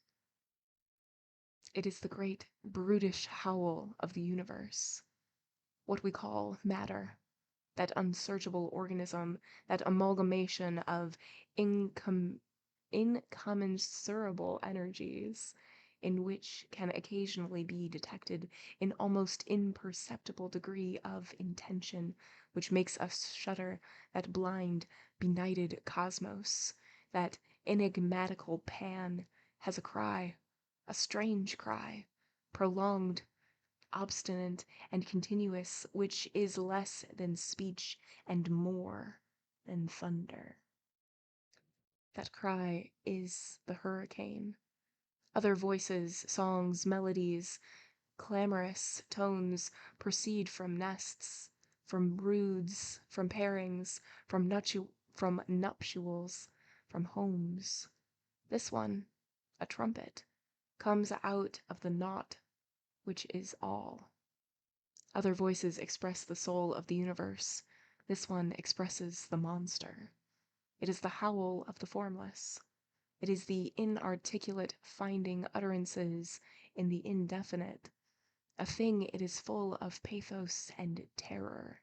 It is the great brutish howl of the universe. What we call matter, that unsearchable organism, that amalgamation of incommensurable energies, in which can occasionally be detected an almost imperceptible degree of intention, which makes us shudder, that blind, benighted cosmos, that enigmatical Pan, has a cry, a strange cry, prolonged, obstinate, and continuous, which is less than speech and more than thunder. That cry is the hurricane. Other voices, songs, melodies, clamorous tones proceed from nests, from broods, from pairings, from nuptials, from homes. This one, a trumpet, comes out of the naught which is all. Other voices express the soul of the universe. This one expresses the monster. It is the howl of the formless. It is the inarticulate finding utterances in the indefinite. A thing it is full of pathos and terror.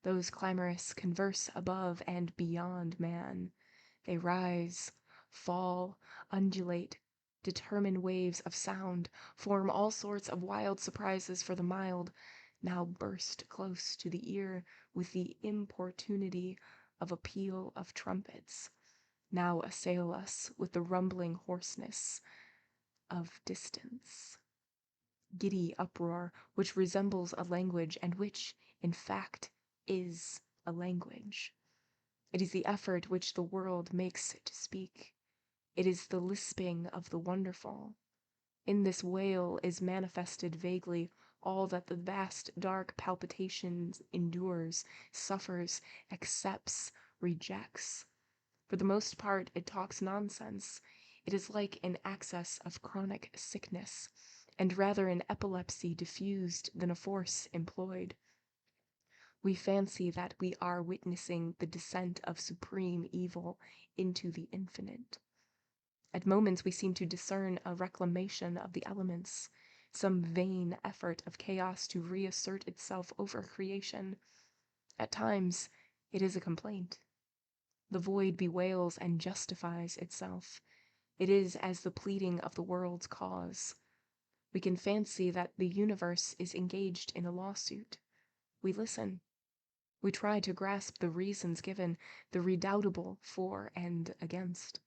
Those clamorous converse above and beyond man. They rise, fall, undulate, determine waves of sound, form all sorts of wild surprises for the mild, now burst close to the ear with the importunity of a peal of trumpets, now assail us with the rumbling hoarseness of distance. Giddy uproar which resembles a language and which, in fact, is a language. It is the effort which the world makes to speak. It is the lisping of the wonderful. In this wail is manifested vaguely all that the vast dark palpitations endures, suffers, accepts, rejects. For the most part it talks nonsense. It is like an access of chronic sickness, and rather an epilepsy diffused than a force employed. We fancy that we are witnessing the descent of supreme evil into the infinite. At moments we seem to discern a reclamation of the elements, some vain effort of chaos to reassert itself over creation. At times it is a complaint. The void bewails and justifies itself. It is as the pleading of the world's cause. We can fancy that the universe is engaged in a lawsuit. We listen. We try to grasp the reasons given, the redoubtable for and against.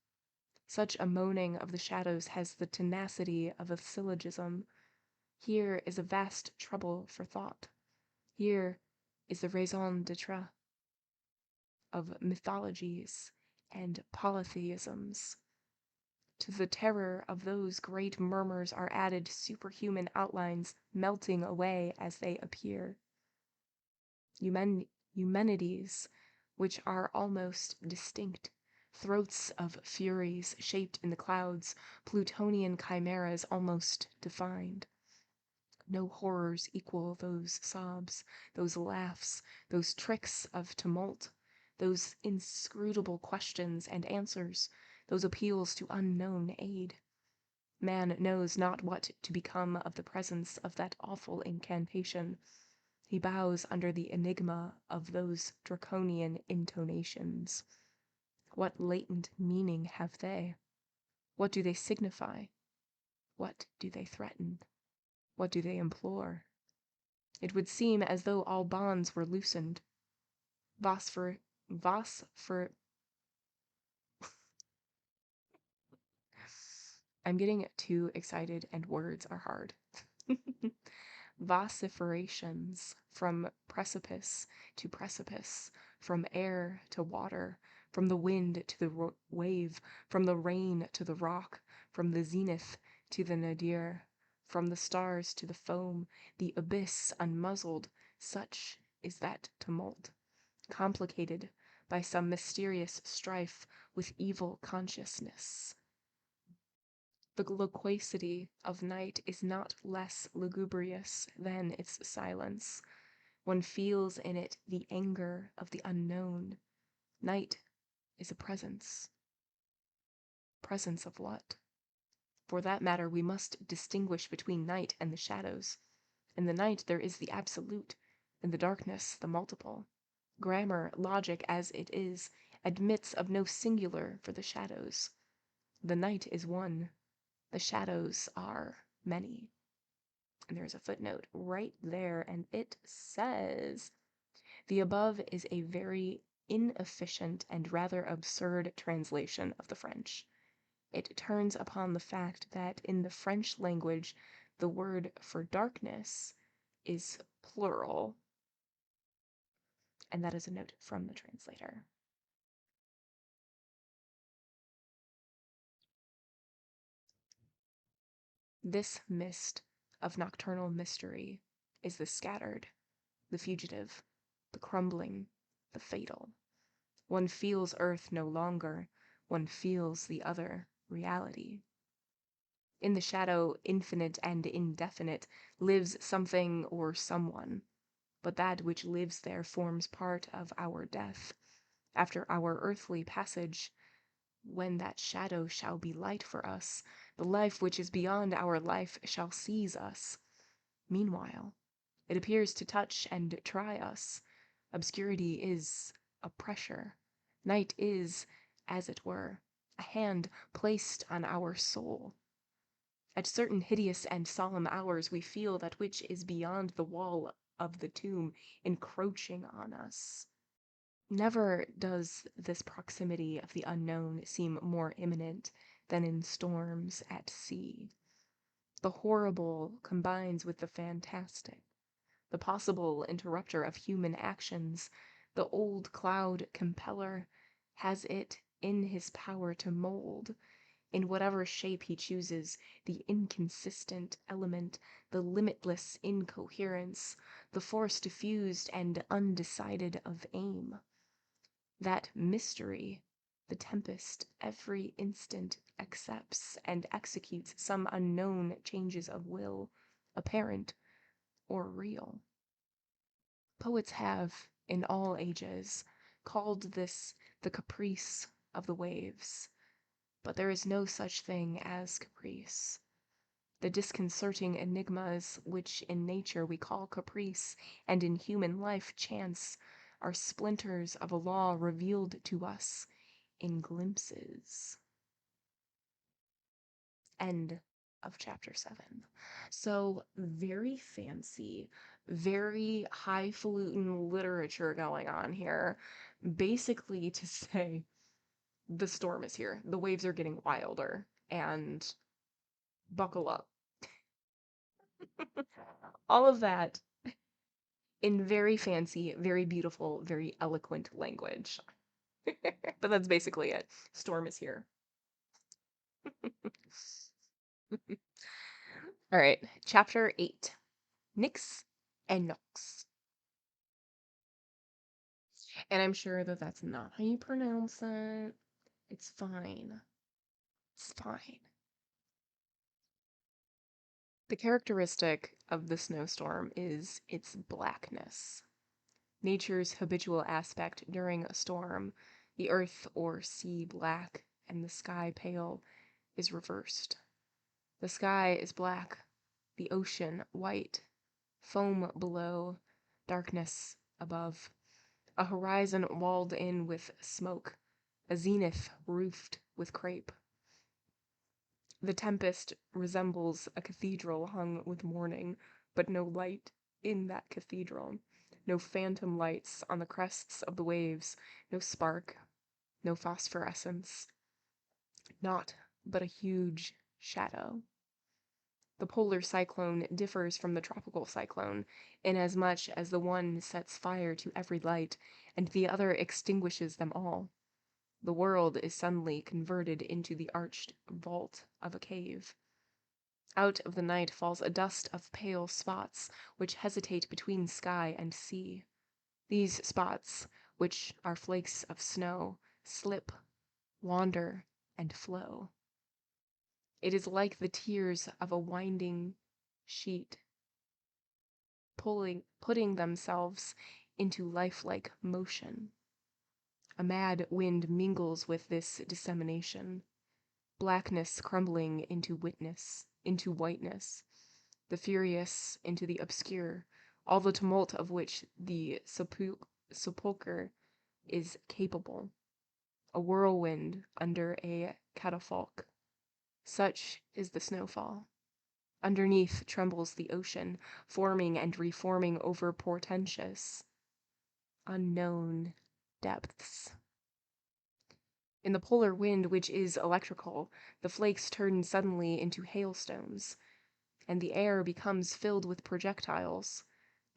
Such a moaning of the shadows has the tenacity of a syllogism. Here is a vast trouble for thought. Here is the raison d'etre of mythologies and polytheisms. To the terror of those great murmurs are added superhuman outlines melting away as they appear. Eumenides, which are almost distinct, throats of furies shaped in the clouds, Plutonian chimeras almost defined. No horrors equal those sobs, those laughs, those tricks of tumult, those inscrutable questions and answers, those appeals to unknown aid. Man knows not what to become of the presence of that awful incantation. He bows under the enigma of those draconian intonations. What latent meaning have they? What do they signify? What do they threaten? What do they implore? It would seem as though all bonds were loosened. I'm getting too excited and words are hard. Vociferations from precipice to precipice, from air to water, from the wind to the wave, from the rain to the rock, from the zenith to the nadir, from the stars to the foam, the abyss unmuzzled, such is that tumult, complicated by some mysterious strife with evil consciousness. The loquacity of night is not less lugubrious than its silence. One feels in it the anger of the unknown. Night is a presence. Presence of what? For that matter, we must distinguish between night and the shadows. In the night there is the absolute, in the darkness the multiple. Grammar, logic as it is, admits of no singular for the shadows. The night is one. The shadows are many. And there's a footnote right there, and it says, the above is a very inefficient and rather absurd translation of the French. It turns upon the fact that in the French language, the word for darkness is plural. And that is a note from the translator. This mist of nocturnal mystery is the scattered, the fugitive, the crumbling, the fatal. One feels earth no longer, one feels the other reality. In the shadow, infinite and indefinite, lives something or someone, but that which lives there forms part of our death. After our earthly passage, when that shadow shall be light for us, the life which is beyond our life shall seize us. Meanwhile, it appears to touch and try us. Obscurity is a pressure. Night is, as it were, a hand placed on our soul. At certain hideous and solemn hours we feel that which is beyond the wall of the tomb encroaching on us. Never does this proximity of the unknown seem more imminent than in storms at sea. The horrible combines with the fantastic, the possible interrupter of human actions. The old cloud compeller has it in his power to mold, in whatever shape he chooses, the inconsistent element, the limitless incoherence, the force diffused and undecided of aim. That mystery, the tempest, every instant accepts and executes some unknown changes of will, apparent or real. Poets have, in all ages, called this the caprice of the waves, but there is no such thing as caprice. The disconcerting enigmas which in nature we call caprice, and in human life chance, are splinters of a law revealed to us in glimpses. End of chapter 7. So, very fancy, very highfalutin literature going on here. Basically, to say the storm is here, the waves are getting wilder, and buckle up. All of that in very fancy, very beautiful, very eloquent language. But that's basically it. Storm is here. All right, chapter 8. Nix and Nox. And I'm sure that that's not how you pronounce it. It's fine. It's fine. The characteristic of the snowstorm is its blackness. Nature's habitual aspect during a storm, the earth or sea black and the sky pale, is reversed. The sky is black, the ocean white, foam below, darkness above, a horizon walled in with smoke, a zenith roofed with crape. The tempest resembles a cathedral hung with mourning, but no light in that cathedral, no phantom lights on the crests of the waves, no spark, no phosphorescence, naught but a huge shadow. The polar cyclone differs from the tropical cyclone, inasmuch as the one sets fire to every light, and the other extinguishes them all. The world is suddenly converted into the arched vault of a cave. Out of the night falls a dust of pale spots, which hesitate between sky and sea. These spots, which are flakes of snow, slip, wander, and flow. It is like the tears of a winding sheet, putting themselves into lifelike motion. A mad wind mingles with this dissemination, blackness crumbling into whiteness, the furious into the obscure, all the tumult of which the sepulchre is capable, a whirlwind under a catafalque. Such is the snowfall. Underneath trembles the ocean, forming and reforming over portentous, unknown depths. In the polar wind, which is electrical, the flakes turn suddenly into hailstones, and the air becomes filled with projectiles.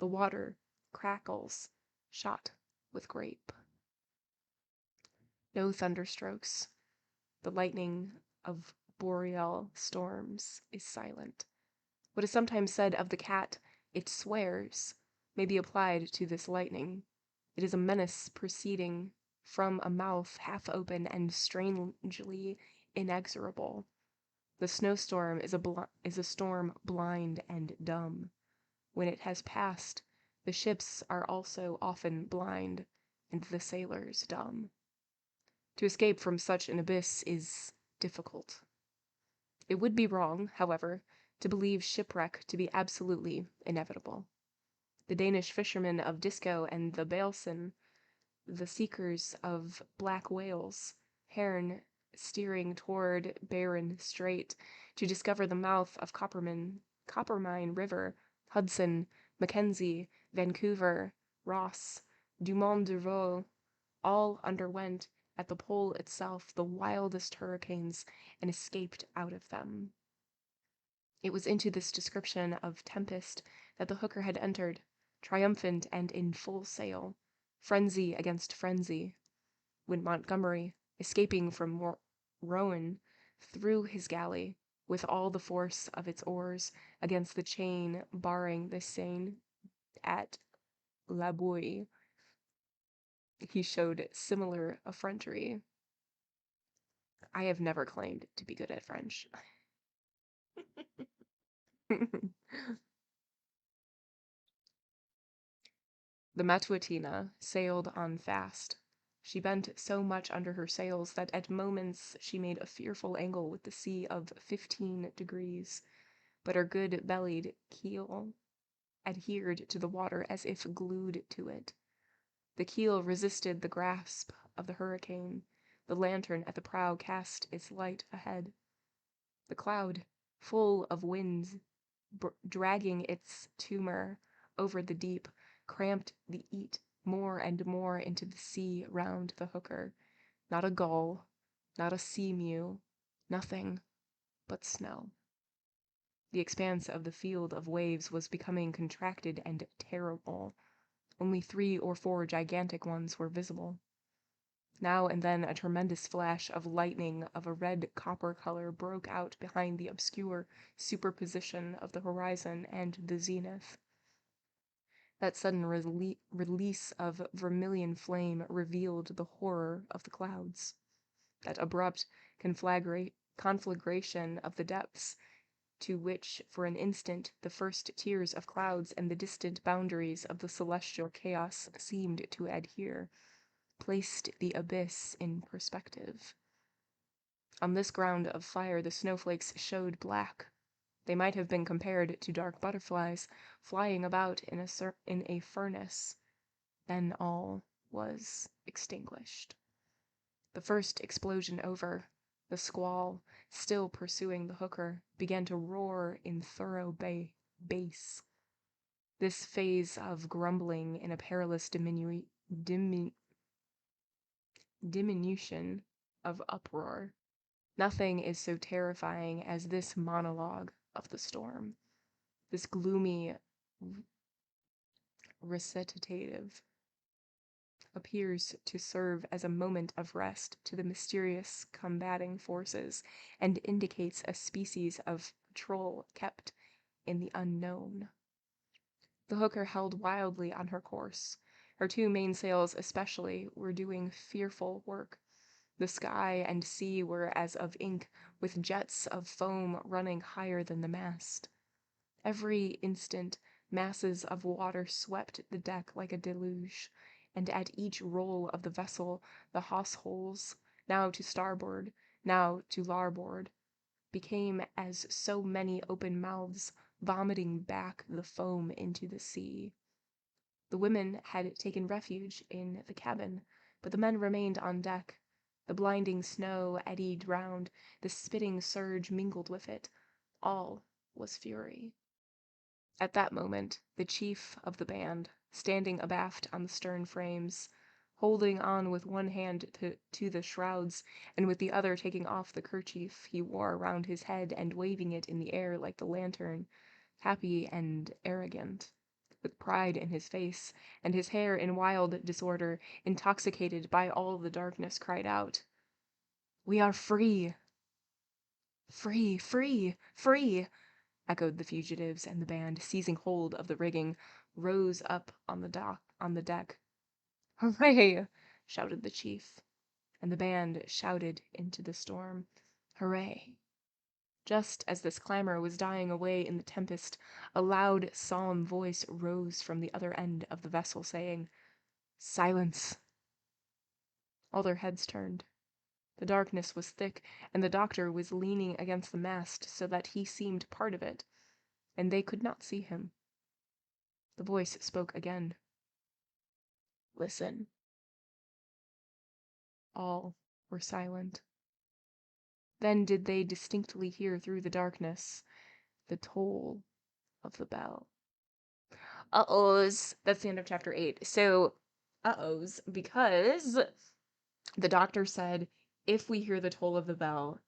The water crackles, shot with grape. No thunderstrokes. The lightning of boreal storms is silent. What is sometimes said of the cat, "it swears," may be applied to this lightning. It is a menace proceeding from a mouth half open and strangely inexorable. The snowstorm is a storm blind and dumb. When it has passed, the ships are also often blind, and the sailors dumb. To escape from such an abyss is difficult. It would be wrong, however, to believe shipwreck to be absolutely inevitable. the Danish fishermen of Disco and the Baelsen, the seekers of black whales, Hearn steering toward Barren Strait to discover the mouth of Coppermine River, Hudson, Mackenzie, Vancouver, Ross, Dumont d'Urville, all underwent at the pole itself the wildest hurricanes and escaped out of them. It was into this description of tempest that the hooker had entered, triumphant and in full sail, frenzy against frenzy, when Montgomery, escaping from Rouen, threw his galley, with all the force of its oars, against the chain barring the Seine at La Bouille. He showed similar effrontery. I have never claimed to be good at French. The Matutina sailed on fast. She bent so much under her sails that at moments she made a fearful angle with the sea of 15 degrees, but her good-bellied keel adhered to the water as if glued to it. The keel resisted the grasp of the hurricane. The lantern at the prow cast its light ahead. The cloud, full of winds, dragging its tumor over the deep, cramped the eat more and more into the sea round the hooker. Not a gull, not a sea mew, nothing but snow. The expanse of the field of waves was becoming contracted and terrible. Only 3 or 4 gigantic ones were visible. Now and then a tremendous flash of lightning of a red copper color broke out behind the obscure superposition of the horizon and the zenith. That sudden release of vermilion flame revealed the horror of the clouds. That abrupt conflagration of the depths, to which for an instant the first tiers of clouds and the distant boundaries of the celestial chaos seemed to adhere, placed the abyss in perspective. On this ground of fire the snowflakes showed black. They might have been compared to dark butterflies flying about in a furnace. Then all was extinguished. The first explosion over, the squall, still pursuing the hooker, began to roar in thorough bass. This phase of grumbling in a perilous diminution of uproar. Nothing is so terrifying as this monologue of the storm, this gloomy recitative appears to serve as a moment of rest to the mysterious combating forces and indicates a species of patrol kept in the unknown. The hooker held wildly on her course. Her 2 mainsails especially were doing fearful work. The sky and sea were as of ink, with jets of foam running higher than the mast. Every instant masses of water swept the deck like a deluge, and at each roll of the vessel the hawse-holes, now to starboard, now to larboard, became as so many open mouths vomiting back the foam into the sea. The women had taken refuge in the cabin, but the men remained on deck. The blinding snow eddied round, the spitting surge mingled with it. All was fury. At that moment, the chief of the band, standing abaft on the stern frames, holding on with one hand to the shrouds, and with the other taking off the kerchief he wore round his head and waving it in the air like the lantern, happy and arrogant, with pride in his face, and his hair in wild disorder, intoxicated by all the darkness, cried out, "We are free!" "Free! Free! Free!" echoed the fugitives, and the band, seizing hold of the rigging, rose up on the deck. "Hooray!" shouted the chief, and the band shouted into the storm, "Hooray!" Just as this clamor was dying away in the tempest, a loud, solemn voice rose from the other end of the vessel, saying, "Silence!" All their heads turned. The darkness was thick, and the doctor was leaning against the mast so that he seemed part of it, and they could not see him. The voice spoke again. Listen. All were silent. Then did they distinctly hear through the darkness the toll of the bell. Uh-ohs. That's the end of chapter 8. So, uh-ohs, because the doctor said, if we hear the toll of the bell,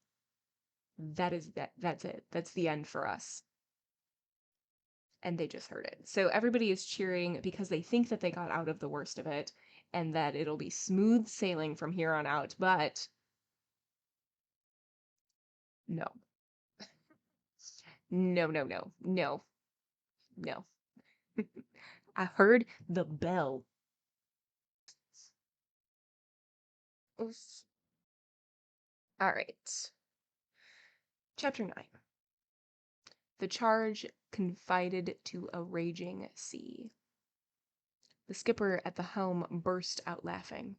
that's it. That's the end for us. And they just heard it. So everybody is cheering because they think that they got out of the worst of it and that it'll be smooth sailing from here on out, but no. No, no, no, no, no. I heard the bell. Oof. All right. Chapter 9. The charge confided to a raging sea. The skipper at the helm burst out laughing.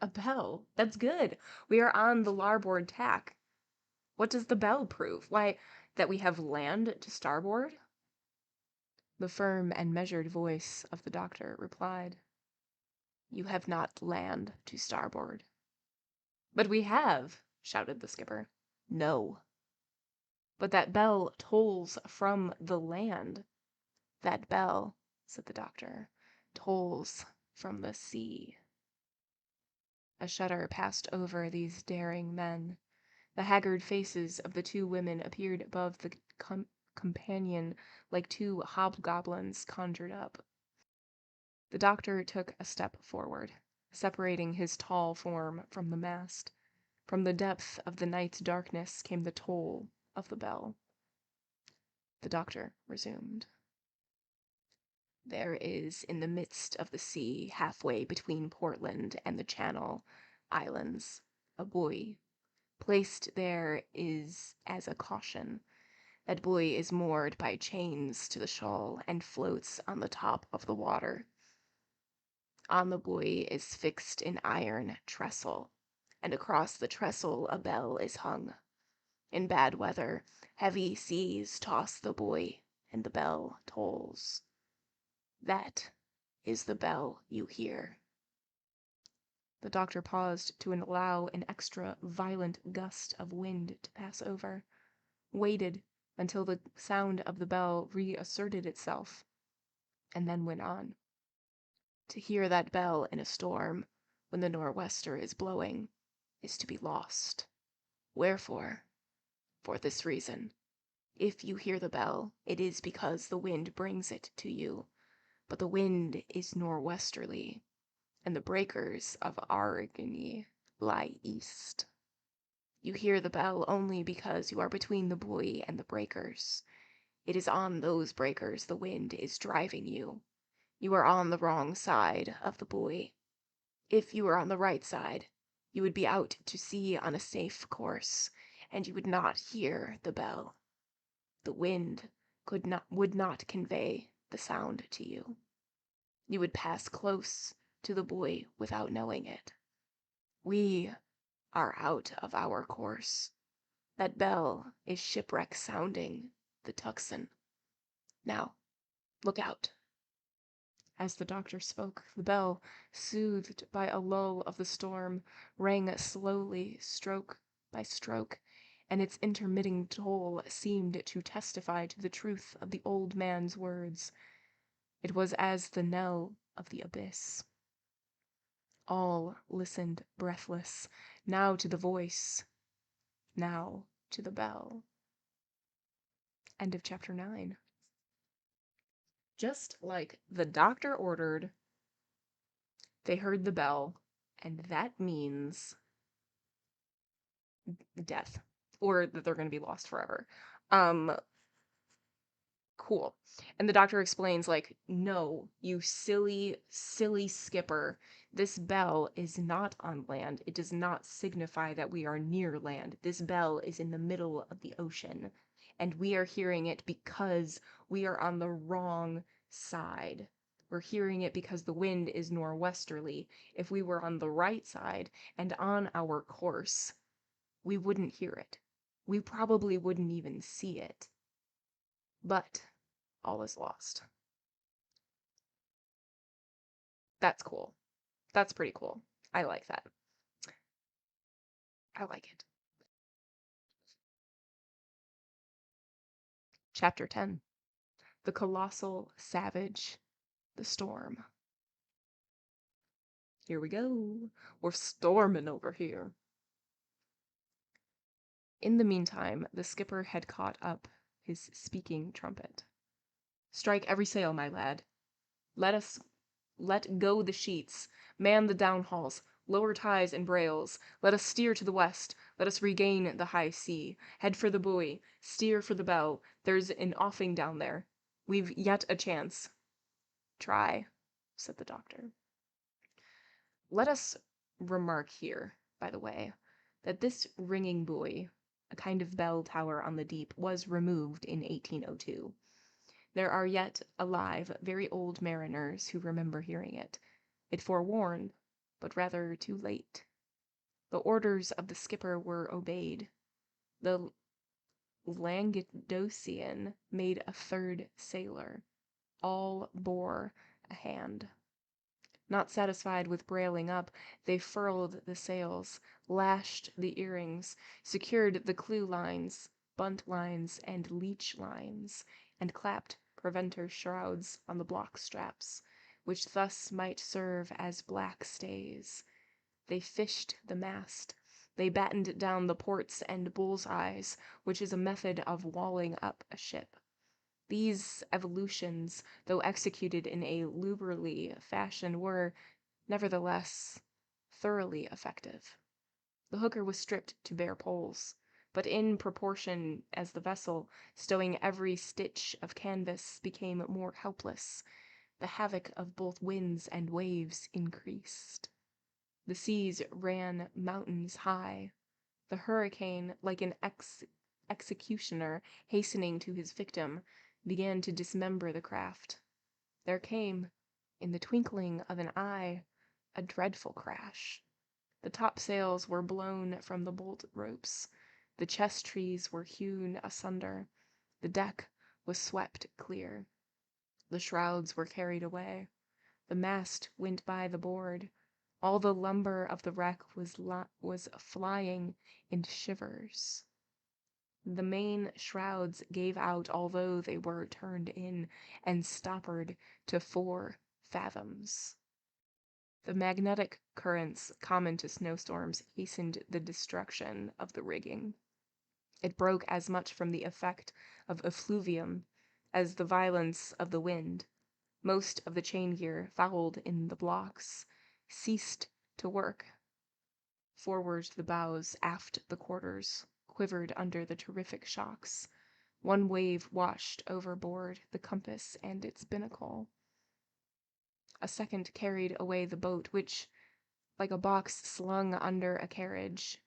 A bell? That's good. We are on the larboard tack. What does the bell prove? Why, that we have land to starboard? The firm and measured voice of the doctor replied, You have not land to starboard. But we have, shouted the skipper. No. But that bell tolls from the land. That bell, said the doctor, tolls from the sea. A shudder passed over these daring men. The haggard faces of the two women appeared above the companion like two hobgoblins conjured up. The doctor took a step forward, separating his tall form from the mast. From the depth of the night's darkness came the toll of the bell. The doctor resumed. There is in the midst of the sea, halfway between Portland and the Channel Islands, a buoy. Placed there is as a caution. That buoy is moored by chains to the shoal and floats on the top of the water. On the buoy is fixed an iron trestle, and across the trestle a bell is hung. In bad weather, heavy seas toss the buoy, and the bell tolls. That is the bell you hear. The doctor paused to allow an extra violent gust of wind to pass over, waited until the sound of the bell reasserted itself, and then went on. To hear that bell in a storm, when the nor'wester is blowing, is to be lost. Wherefore? For this reason. If you hear the bell, it is because the wind brings it to you, but the wind is nor'westerly, and the breakers of Argony lie east. You hear the bell only because you are between the buoy and the breakers. It is on those breakers the wind is driving you. You are on the wrong side of the buoy. If you were on the right side, you would be out to sea on a safe course, and you would not hear the bell. The wind would not convey the sound to you. You would pass close to the buoy without knowing it. We are out of our course. That bell is shipwreck sounding the tocsin. Now, look out. As the doctor spoke, the bell, soothed by a lull of the storm, rang slowly, stroke by stroke, and its intermitting toll seemed to testify to the truth of the old man's words. It was as the knell of the abyss. All listened breathless, now to the voice, now to the bell. End of chapter 9. Just like the doctor ordered, they heard the bell, and that means death, or that they're going to be lost forever. Um, cool. And the doctor explains, like, no, you silly, silly skipper. This bell is not on land. It does not signify that we are near land. This bell is in the middle of the ocean, and we are hearing it because we are on the wrong side. We're hearing it because the wind is nor'westerly. If we were on the right side and on our course, we wouldn't hear it. We probably wouldn't even see it. But all is lost. That's cool. That's pretty cool. I like that. I like it. Chapter 10. The Colossal Savage, the Storm. Here we go. We're storming over here. In the meantime, the skipper had caught up his speaking trumpet. Strike every sail, my lad. Let go the sheets, man the downhauls, lower ties and brails. Let us steer to the west. Let us regain the high sea. Head for the buoy. Steer for the bell. There's an offing down there. We've yet a chance. Try, said the doctor. Let us remark here, by the way, that this ringing buoy, a kind of bell tower on the deep, was removed in 1802. There are yet alive very old mariners who remember hearing it. It forewarned, but rather too late. The orders of the skipper were obeyed. The Languedocian made a third sailor. All bore a hand. Not satisfied with brailing up, they furled the sails, lashed the earrings, secured the clew lines, bunt lines, and leech lines, and clapped preventer shrouds on the block straps, which thus might serve as black stays. They fished the mast. They battened down the ports and bull's eyes, which is a method of walling up a ship. These evolutions, though executed in a lubberly fashion, were, nevertheless, thoroughly effective. The hooker was stripped to bare poles, but in proportion as the vessel, stowing every stitch of canvas, became more helpless, the havoc of both winds and waves increased. The seas ran mountains high. The hurricane, like an executioner hastening to his victim, began to dismember the craft. There came, in the twinkling of an eye, a dreadful crash. The topsails were blown from the bolt ropes. The chess trees were hewn asunder. The deck was swept clear. The shrouds were carried away. The mast went by the board. All the lumber of the wreck was flying in shivers. The main shrouds gave out although they were turned in and stoppered to 4 fathoms. The magnetic currents common to snowstorms hastened the destruction of the rigging. It broke as much from the effect of effluvium as the violence of the wind. Most of the chain gear, fouled in the blocks, ceased to work. Forward the bows, aft the quarters, quivered under the terrific shocks. One wave washed overboard the compass and its binnacle. A second carried away the boat, which, like a box slung under a carriage,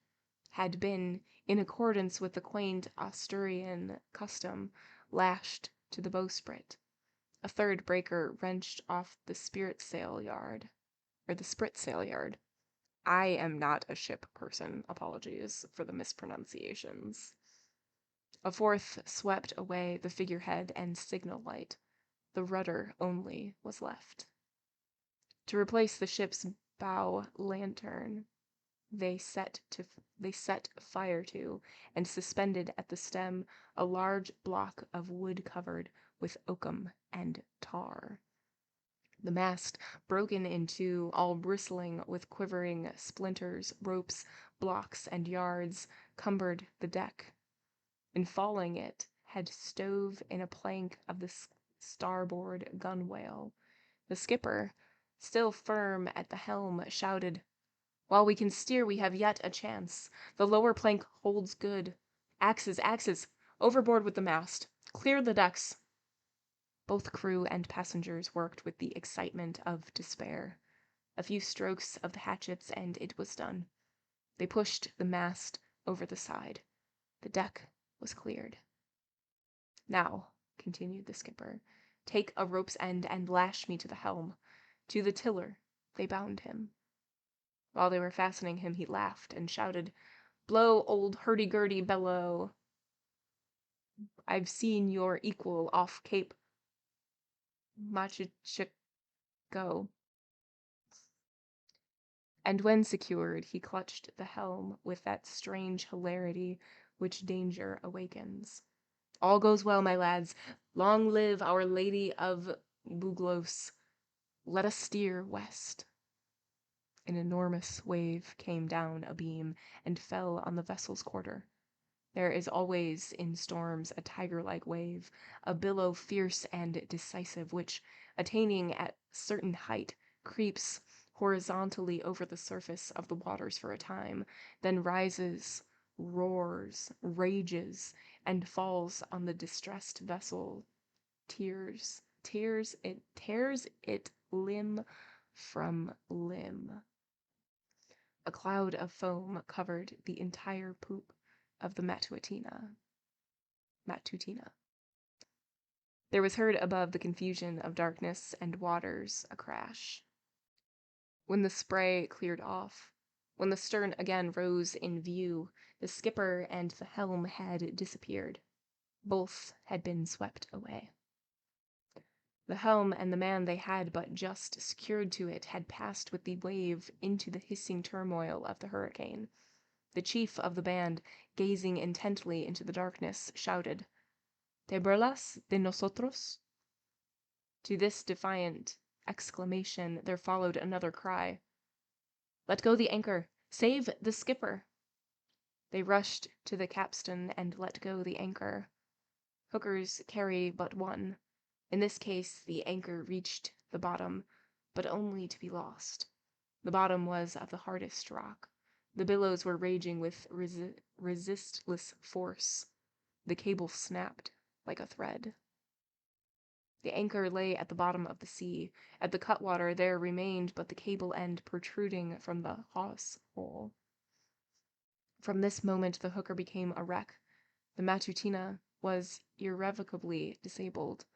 had been, in accordance with the quaint Asturian custom, lashed to the bowsprit. A third breaker wrenched off the spritsail yard. I am not a ship person. Apologies for the mispronunciations. A fourth swept away the figurehead and signal light. The rudder only was left. To replace the ship's bow lantern, they set fire to and suspended at the stem a large block of wood covered with oakum and tar. The mast, broken in two, all bristling with quivering splinters, ropes, blocks, and yards, cumbered the deck. In falling it had stove in a plank of the starboard gunwale. The skipper, still firm at the helm, shouted, "While we can steer we have yet a chance. The lower plank holds good. Axes, axes! Overboard with the mast! Clear the decks!" Both crew and passengers worked with the excitement of despair. A few strokes of the hatchets and it was done. They pushed the mast over the side. The deck was cleared. "Now," continued the skipper, "take a rope's end and lash me to the helm." To the tiller they bound him. While they were fastening him, he laughed and shouted, "Blow, old hurdy-gurdy, bellow! I've seen your equal off Cape Machichico. And when secured, he clutched the helm with that strange hilarity which danger awakens. All goes well, my lads. Long live Our Lady of Buglos. Let us steer west. An enormous wave came down abeam and fell on the vessel's quarter. There is always in storms a tiger-like wave, a billow fierce and decisive, which, attaining at certain height, creeps horizontally over the surface of the waters for a time, then rises, roars, rages, and falls on the distressed vessel, tears it limb from limb. A cloud of foam covered the entire poop of the Matutina. There was heard above the confusion of darkness and waters a crash. When the spray cleared off, when the stern again rose in view, the skipper and the helm had disappeared. Both had been swept away. The helm and the man they had but just secured to it had passed with the wave into the hissing turmoil of the hurricane. The chief of the band, gazing intently into the darkness, shouted, "Te burlas de nosotros?" To this defiant exclamation there followed another cry. "Let go the anchor! Save the skipper!" They rushed to the capstan and let go the anchor. Hookers carry but one. In this case the anchor reached the bottom, but only to be lost. The bottom was of the hardest rock. The billows were raging with resistless force. The cable snapped like a thread. The anchor lay at the bottom of the sea. At the cutwater there remained but the cable end protruding from the hawse hole. From this moment the hooker became a wreck. The Matutina was irrevocably disabled.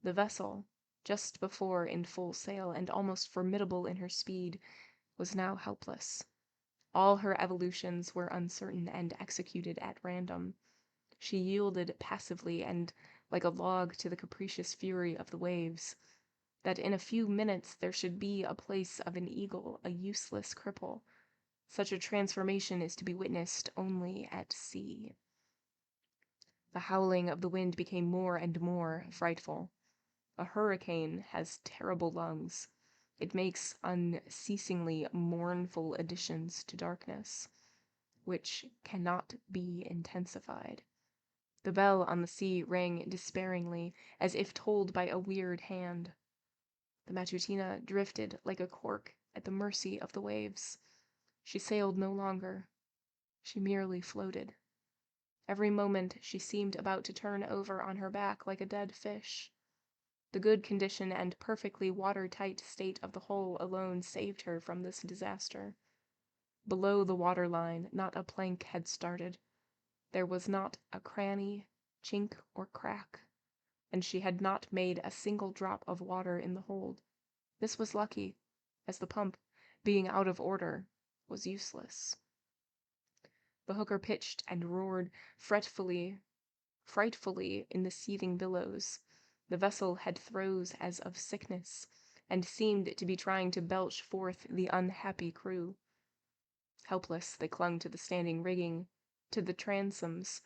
The vessel, just before in full sail and almost formidable in her speed, was now helpless. All her evolutions were uncertain and executed at random. She yielded passively and like a log to the capricious fury of the waves. That in a few minutes there should be a place of an eagle, a useless cripple. Such a transformation is to be witnessed only at sea. The howling of the wind became more and more frightful. A hurricane has terrible lungs. It makes unceasingly mournful additions to darkness, which cannot be intensified. The bell on the sea rang despairingly, as if tolled by a weird hand. The Matutina drifted like a cork at the mercy of the waves. She sailed no longer. She merely floated. Every moment she seemed about to turn over on her back like a dead fish. The good condition and perfectly watertight state of the hull alone saved her from this disaster. Below the waterline not a plank had started. There was not a cranny, chink, or crack, and she had not made a single drop of water in the hold. This was lucky, as the pump, being out of order, was useless. The hooker pitched and roared frightfully in the seething billows. The vessel had throes as of sickness, and seemed to be trying to belch forth the unhappy crew. Helpless, they clung to the standing rigging, to the transoms,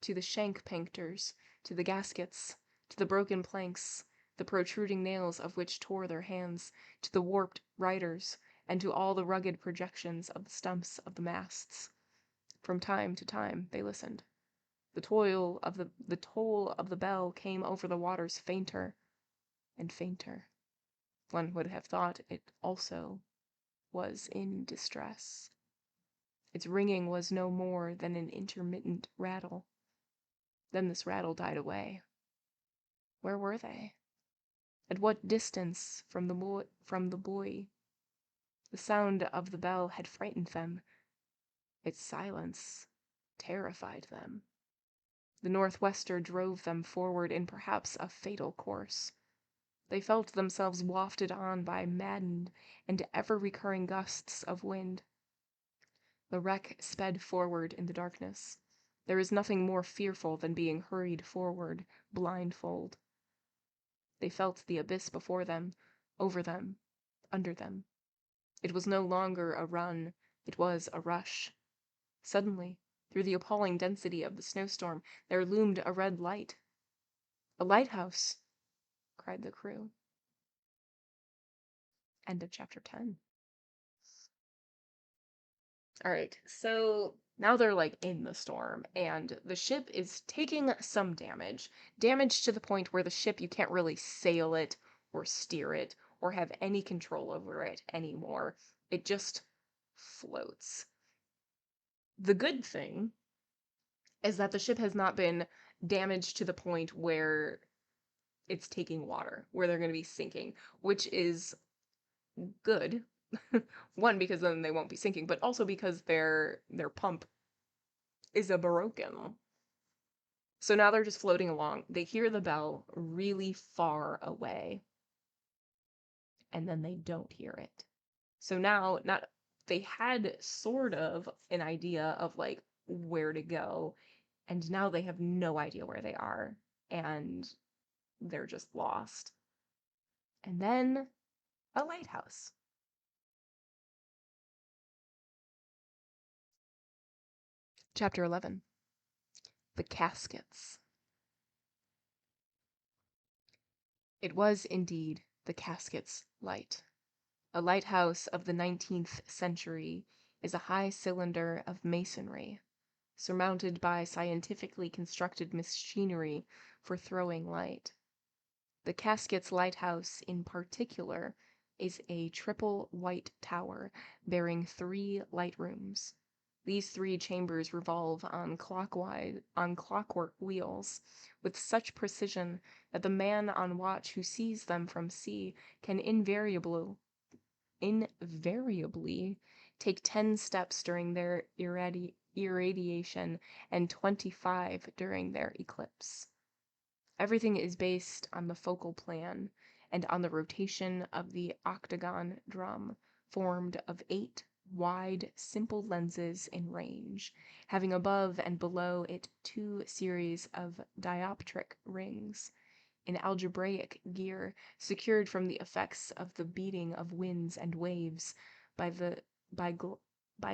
to the shank painters, to the gaskets, to the broken planks, the protruding nails of which tore their hands, to the warped riders, and to all the rugged projections of the stumps of the masts. From time to time they listened. The toll of the bell came over the waters fainter and fainter. One would have thought it also was in distress. Its ringing was no more than an intermittent rattle. Then this rattle died away. Where were they? At what distance from the buoy? The sound of the bell had frightened them. Its silence terrified them. The northwester drove them forward in perhaps a fatal course. They felt themselves wafted on by maddened and ever-recurring gusts of wind. The wreck sped forward in the darkness. There is nothing more fearful than being hurried forward, blindfold. They felt the abyss before them, over them, under them. It was no longer a run, it was a rush. Suddenly, through the appalling density of the snowstorm, there loomed a red light. "A lighthouse!" cried the crew. End of chapter 10. All right, so now they're like in the storm, and the ship is taking some damage. Damage to the point where the ship, you can't really sail it or steer it or have any control over it anymore. It just floats. The good thing is that the ship has not been damaged to the point where it's taking water, where they're going to be sinking, which is good. One, because then they won't be sinking, but also because their pump is a broken. So now they're just floating along. They hear the bell really far away, and then they don't hear it. So now, not they had sort of an idea of like where to go, and now they have no idea where they are, and they're just lost. And then a lighthouse. Chapter 11. The Caskets. It was indeed the Caskets' light. A lighthouse of the 19th century is a high cylinder of masonry, surmounted by scientifically constructed machinery for throwing light. The Caskets Lighthouse, in particular, is a triple white tower bearing 3 light rooms. These 3 chambers revolve on clockwork wheels with such precision that the man on watch who sees them from sea can invariably take 10 steps during their irradiation and 25 during their eclipse. Everything is based on the focal plan and on the rotation of the octagon drum, formed of 8 wide, simple lenses in range, having above and below it 2 series of dioptric rings, in algebraic gear, secured from the effects of the beating of winds and waves by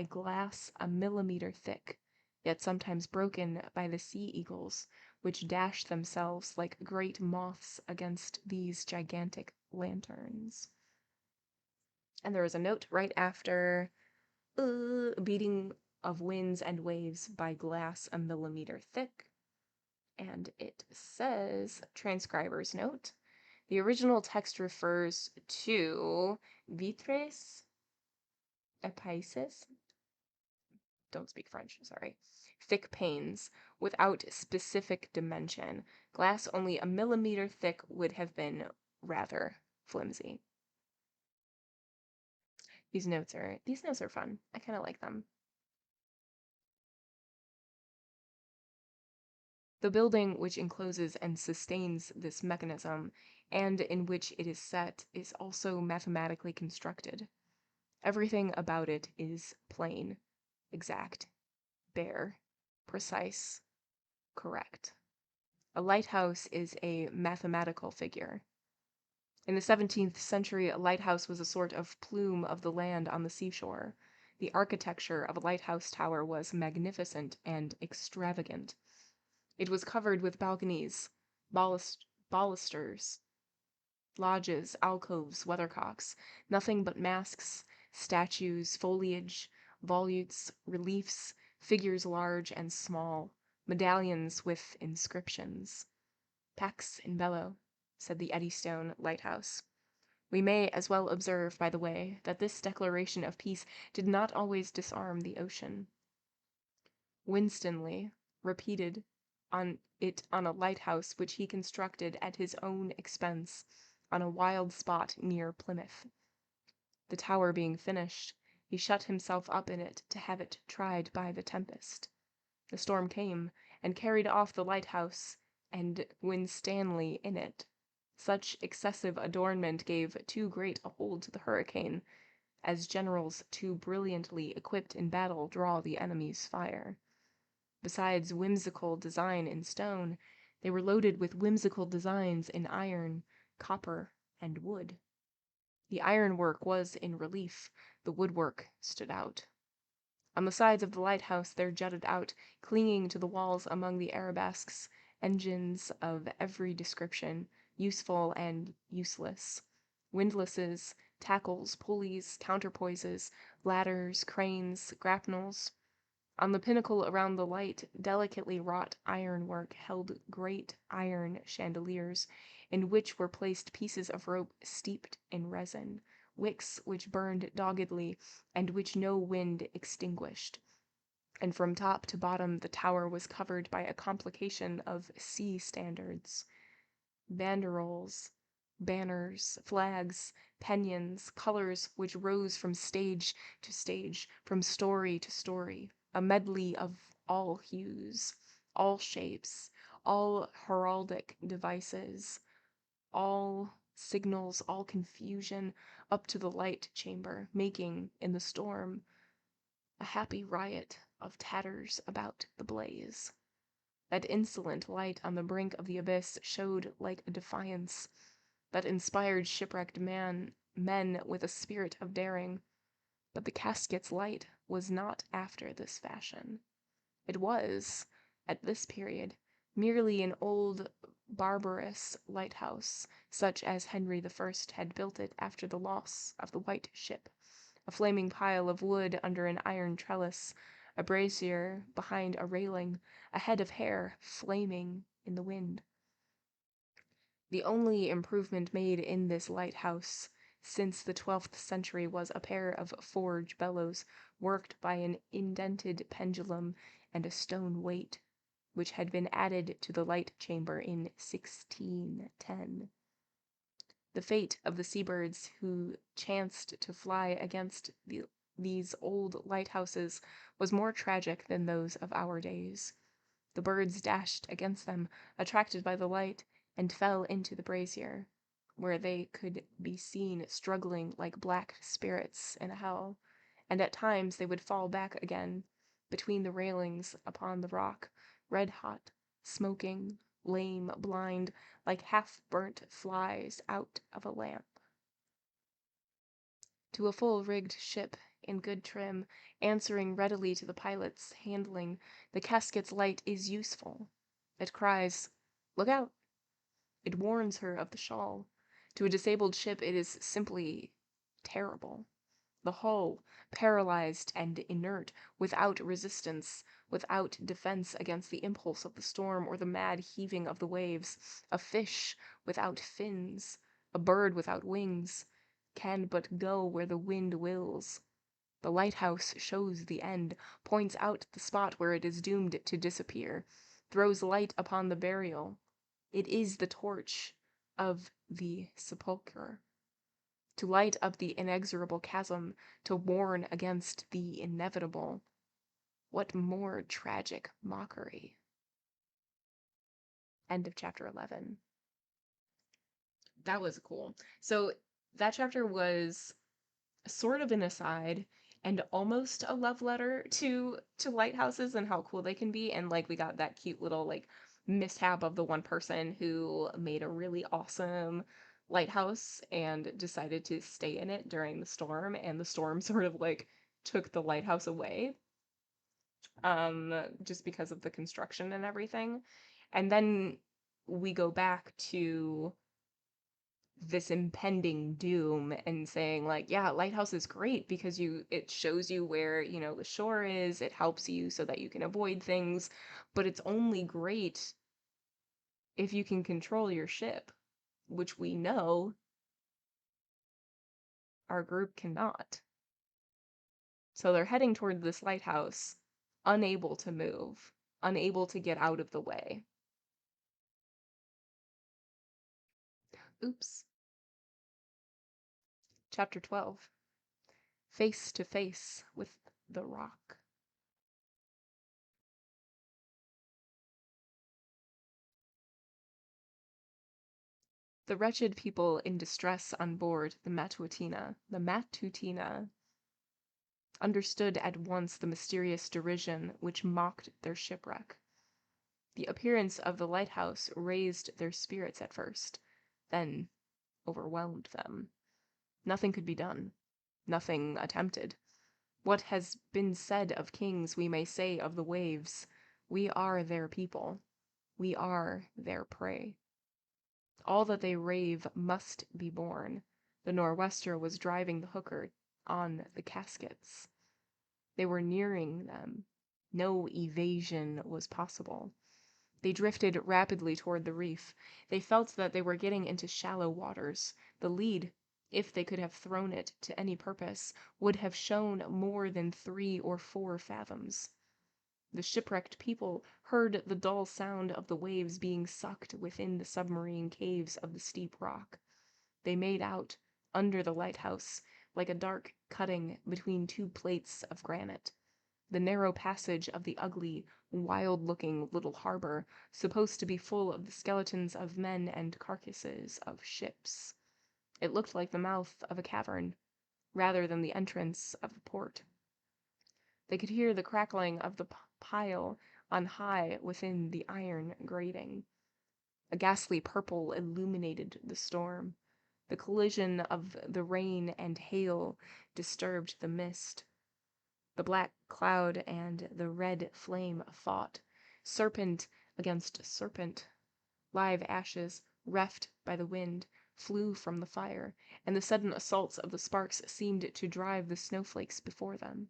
glass a millimeter thick, yet sometimes broken by the sea eagles, which dash themselves like great moths against these gigantic lanterns. And there is a note right after beating of winds and waves by glass a millimeter thick. And it says, transcriber's note, the original text refers to vitres épaisses, don't speak French, sorry, thick panes, without specific dimension. Glass only a millimeter thick would have been rather flimsy. These notes are fun. I kind of like them. The building which encloses and sustains this mechanism, and in which it is set, is also mathematically constructed. Everything about it is plain, exact, bare, precise, correct. A lighthouse is a mathematical figure. In the 17th century, a lighthouse was a sort of plume of the land on the seashore. The architecture of a lighthouse tower was magnificent and extravagant. It was covered with balconies, balusters, lodges, alcoves, weathercocks, nothing but masks, statues, foliage, volutes, reliefs, figures large and small, medallions with inscriptions. Pax in bello, said the Eddystone lighthouse. We may as well observe, by the way, that this declaration of peace did not always disarm the ocean. Winstanley repeated on a lighthouse which he constructed at his own expense on a wild spot near Plymouth. The tower being finished, he shut himself up in it to have it tried by the tempest. The storm came, and carried off the lighthouse, and Winstanley in it. Such excessive adornment gave too great a hold to the hurricane, as generals too brilliantly equipped in battle draw the enemy's fire. Besides whimsical design in stone, they were loaded with whimsical designs in iron, copper, and wood. The ironwork was in relief, The woodwork stood out. On the sides of the lighthouse there jutted out, clinging to the walls among the arabesques, engines of every description, useful and useless. Windlasses, tackles, pulleys, counterpoises, ladders, cranes, grapnels. On the pinnacle around the light, delicately wrought ironwork held great iron chandeliers, in which were placed pieces of rope steeped in resin, wicks which burned doggedly, and which no wind extinguished. And from top to bottom the tower was covered by a complication of sea standards, banderoles, banners, flags, pennons, colors which rose from stage to stage, from story to story, a medley of all hues, all shapes, all heraldic devices, all signals, all confusion, up to the light chamber, making, in the storm, a happy riot of tatters about the blaze. That insolent light on the brink of the abyss showed like a defiance, that inspired shipwrecked men with a spirit of daring. But the casket's light was not after this fashion. It was, at this period, merely an old barbarous lighthouse, such as Henry I had built it after the loss of the White Ship, a flaming pile of wood under an iron trellis, a brazier behind a railing, a head of hair flaming in the wind. The only improvement made in this lighthouse since the 12th century was a pair of forge bellows worked by an indented pendulum and a stone weight, which had been added to the light chamber in 1610. The fate of the seabirds who chanced to fly against these old lighthouses was more tragic than those of our days. The birds dashed against them, attracted by the light, and fell into the brazier, where they could be seen struggling like black spirits in a hell, and at times they would fall back again, between the railings upon the rock, red-hot, smoking, lame, blind, like half-burnt flies out of a lamp. To a full-rigged ship, in good trim, answering readily to the pilot's handling, the casket's light is useful. It cries, "Look out!" It warns her of the shawl. To a disabled ship it is simply terrible. The hull, paralyzed and inert, without resistance, without defense against the impulse of the storm or the mad heaving of the waves, a fish without fins, a bird without wings, can but go where the wind wills. The lighthouse shows the end, points out the spot where it is doomed to disappear, throws light upon the burial. It is the torch of the sepulchre, to light up the inexorable chasm, to warn against the inevitable. What more tragic mockery? End of chapter 11. That was cool. So that chapter was sort of an aside and almost a love letter to lighthouses and how cool they can be, and like we got that cute little like mishap of the one person who made a really awesome lighthouse and decided to stay in it during the storm, and the storm sort of like took the lighthouse away just because of the construction and everything. And then we go back to this impending doom and saying like, yeah, lighthouse is great because it shows you where, the shore is, it helps you so that you can avoid things, but it's only great if you can control your ship, which we know our group cannot. So they're heading toward this lighthouse, unable to move, unable to get out of the way. Oops. Chapter 12. Face to face with the rock. The wretched people in distress on board the Matutina understood at once the mysterious derision which mocked their shipwreck. The appearance of the lighthouse raised their spirits at first, then overwhelmed them. Nothing could be done. Nothing attempted. What has been said of kings we may say of the waves. We are their people. We are their prey. All that they rave must be borne. The nor'wester was driving the hooker on the caskets. They were nearing them. No evasion was possible. They drifted rapidly toward the reef. They felt that they were getting into shallow waters. The lead, if they could have thrown it to any purpose, would have shown more than 3 or 4 fathoms. The shipwrecked people heard the dull sound of the waves being sucked within the submarine caves of the steep rock. They made out, under the lighthouse, like a dark cutting between 2 plates of granite, the narrow passage of the ugly, wild-looking little harbor, supposed to be full of the skeletons of men and carcasses of ships. It looked like the mouth of a cavern, rather than the entrance of a port. They could hear the crackling of the pile on high within the iron grating. A ghastly purple illuminated the storm. The collision of the rain and hail disturbed the mist. The black cloud and the red flame fought, serpent against serpent. Live ashes, reft by the wind, flew from the fire, and the sudden assaults of the sparks seemed to drive the snowflakes before them.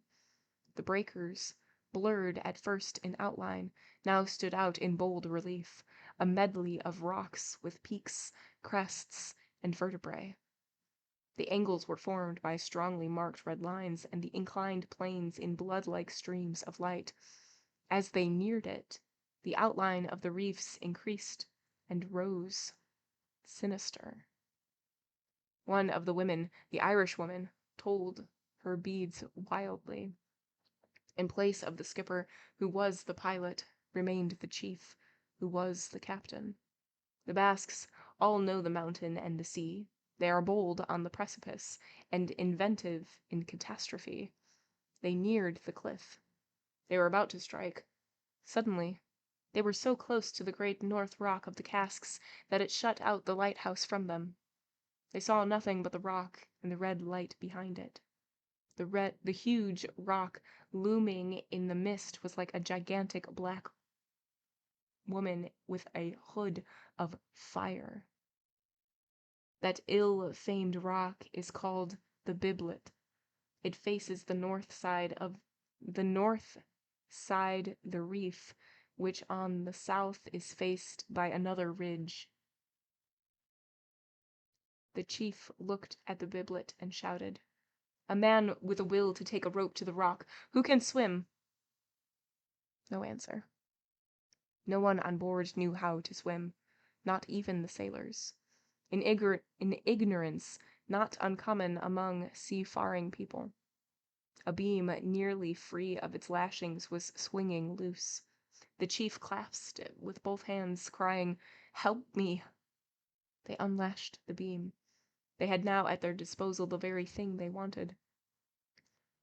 The breakers, blurred at first in outline, now stood out in bold relief, a medley of rocks with peaks, crests, and vertebrae. The angles were formed by strongly marked red lines, and the inclined planes in blood-like streams of light. As they neared it, the outline of the reefs increased and rose, sinister. One of the women, the Irishwoman, told her beads wildly. In place of the skipper, who was the pilot, remained the chief, who was the captain. The Basques all know the mountain and the sea. They are bold on the precipice, and inventive in catastrophe. They neared the cliff. They were about to strike. Suddenly, they were so close to the great north rock of the casks that it shut out the lighthouse from them. They saw nothing but the rock and the red light behind it. The huge rock looming in the mist was like a gigantic black woman with a hood of fire. That ill-famed rock is called the Biblet. It faces the north side, the reef, which on the south is faced by another ridge. The chief looked at the Biblet and shouted, "A man with a will to take a rope to the rock. Who can swim?" No answer. No one on board knew how to swim, not even the sailors. In ignorance not uncommon among seafaring people. A beam nearly free of its lashings was swinging loose. The chief clasped it with both hands, crying, "Help me!" They unlashed the beam. They had now at their disposal the very thing they wanted.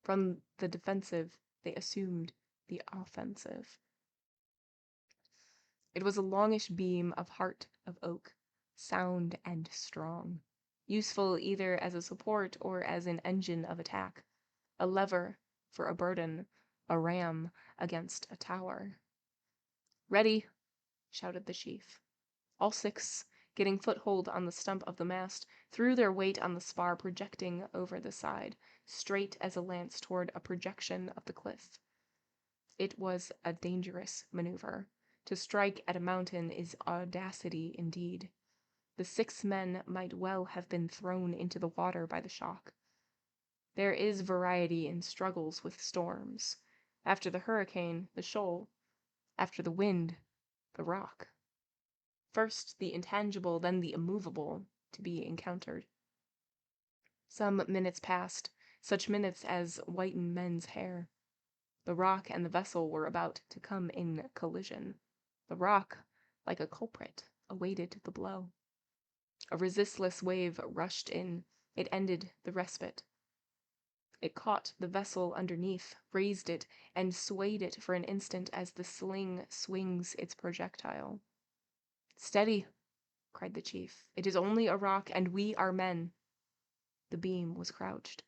From the defensive, they assumed the offensive. It was a longish beam of heart of oak, sound and strong, useful either as a support or as an engine of attack, a lever for a burden, a ram against a tower. "Ready!" shouted the chief. All 6, getting foothold on the stump of the mast, threw their weight on the spar projecting over the side, straight as a lance toward a projection of the cliff. It was a dangerous maneuver. To strike at a mountain is audacity indeed. The 6 men might well have been thrown into the water by the shock. There is variety in struggles with storms. After the hurricane, the shoal. After the wind, the rock. First the intangible, then the immovable, to be encountered. Some minutes passed, such minutes as whiten men's hair. The rock and the vessel were about to come in collision. The rock, like a culprit, awaited the blow. A resistless wave rushed in. It ended the respite. It caught the vessel underneath, raised it, and swayed it for an instant as the sling swings its projectile. "Steady!" cried the chief. "It is only a rock, and we are men." The beam was crouched.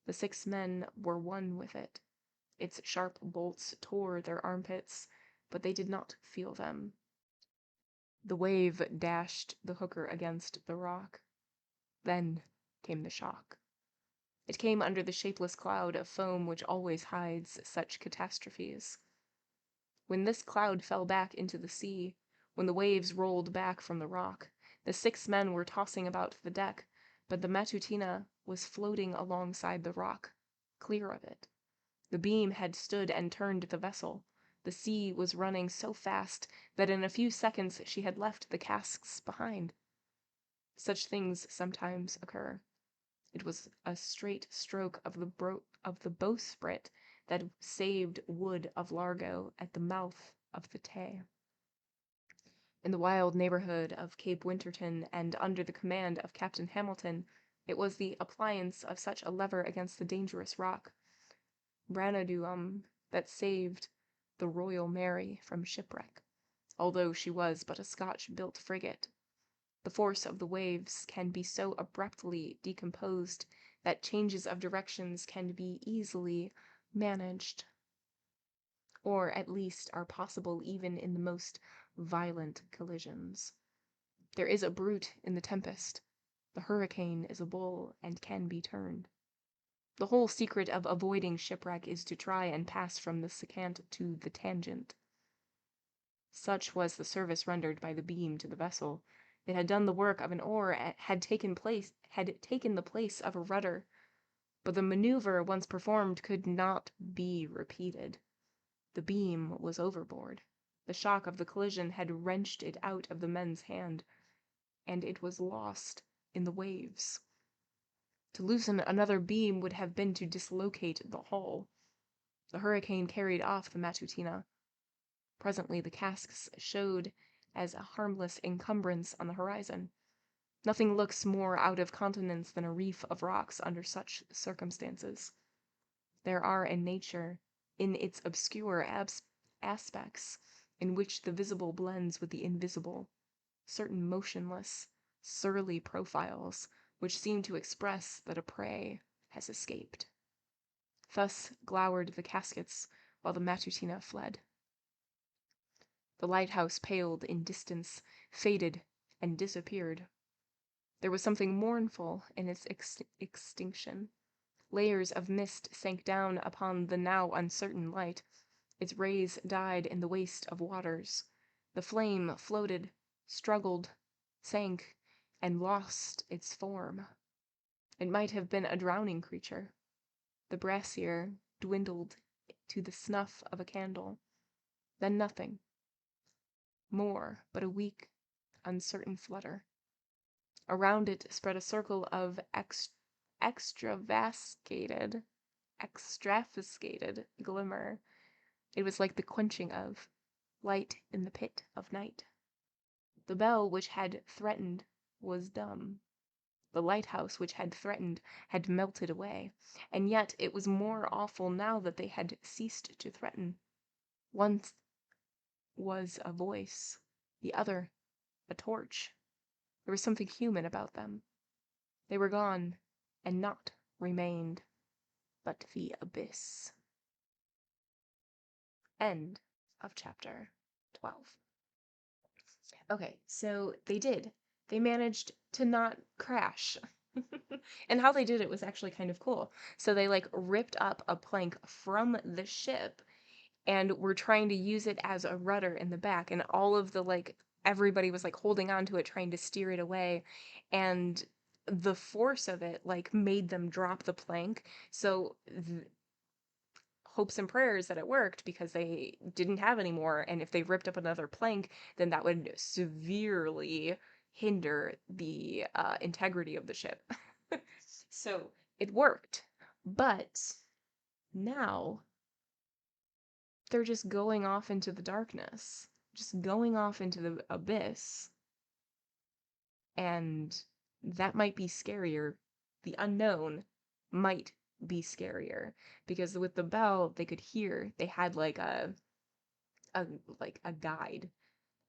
The 6 men were one with it. Its sharp bolts tore their armpits, but they did not feel them. The wave dashed the hooker against the rock. Then came the shock. It came under the shapeless cloud of foam which always hides such catastrophes. When this cloud fell back into the sea, when the waves rolled back from the rock, the 6 men were tossing about the deck, but the Matutina was floating alongside the rock, clear of it. The beam had stood and turned the vessel. The sea was running so fast that in a few seconds she had left the casks behind. Such things sometimes occur. It was a straight stroke of the bowsprit that saved Wood of Largo at the mouth of the Tay. In the wild neighborhood of Cape Winterton, and under the command of Captain Hamilton, it was the appliance of such a lever against the dangerous rock, Branaduum, that saved the Royal Mary from shipwreck, although she was but a Scotch-built frigate. The force of the waves can be so abruptly decomposed that changes of directions can be easily managed, or at least are possible even in the most violent collisions. There is a brute in the tempest. The hurricane is a bull and can be turned. The whole secret of avoiding shipwreck is to try and pass from the secant to the tangent. Such was the service rendered by the beam to the vessel. It had done the work of an oar, had taken the place of a rudder, but the maneuver once performed could not be repeated. The beam was overboard. The shock of the collision had wrenched it out of the men's hand, and it was lost in the waves. To loosen another beam would have been to dislocate the hull. The hurricane carried off the Matutina. Presently the casks showed as a harmless encumbrance on the horizon. Nothing looks more out of countenance than a reef of rocks under such circumstances. There are in nature, in its obscure aspects, in which the visible blends with the invisible, certain motionless, surly profiles which seem to express that a prey has escaped. Thus glowered the caskets while the Matutina fled. The lighthouse paled in distance, faded, and disappeared. There was something mournful in its extinction. Layers of mist sank down upon the now uncertain light. Its rays died in the waste of waters. The flame floated, struggled, sank, and lost its form. It might have been a drowning creature. The brassiere dwindled to the snuff of a candle. Then nothing. More but a weak, uncertain flutter. Around it spread a circle of extravascated glimmer. It was like the quenching of light in the pit of night. The bell which had threatened was dumb. The lighthouse which had threatened had melted away, and yet it was more awful now that they had ceased to threaten. One was a voice, the other a torch. There was something human about them. They were gone, and naught remained but the abyss. End of chapter 12. Okay, so they managed to not crash. And how they did it was actually kind of cool. So they ripped up a plank from the ship and were trying to use it as a rudder in the back, and all of the everybody was holding on to it, trying to steer it away, and the force of it made them drop the plank. So hopes and prayers that it worked, because they didn't have any more, and if they ripped up another plank, then that would severely hinder the integrity of the ship. So it worked, but now they're just going off into the darkness, just going off into the abyss, and that might be scarier. The unknown might be scarier, because with the bell they could hear, they had a guide,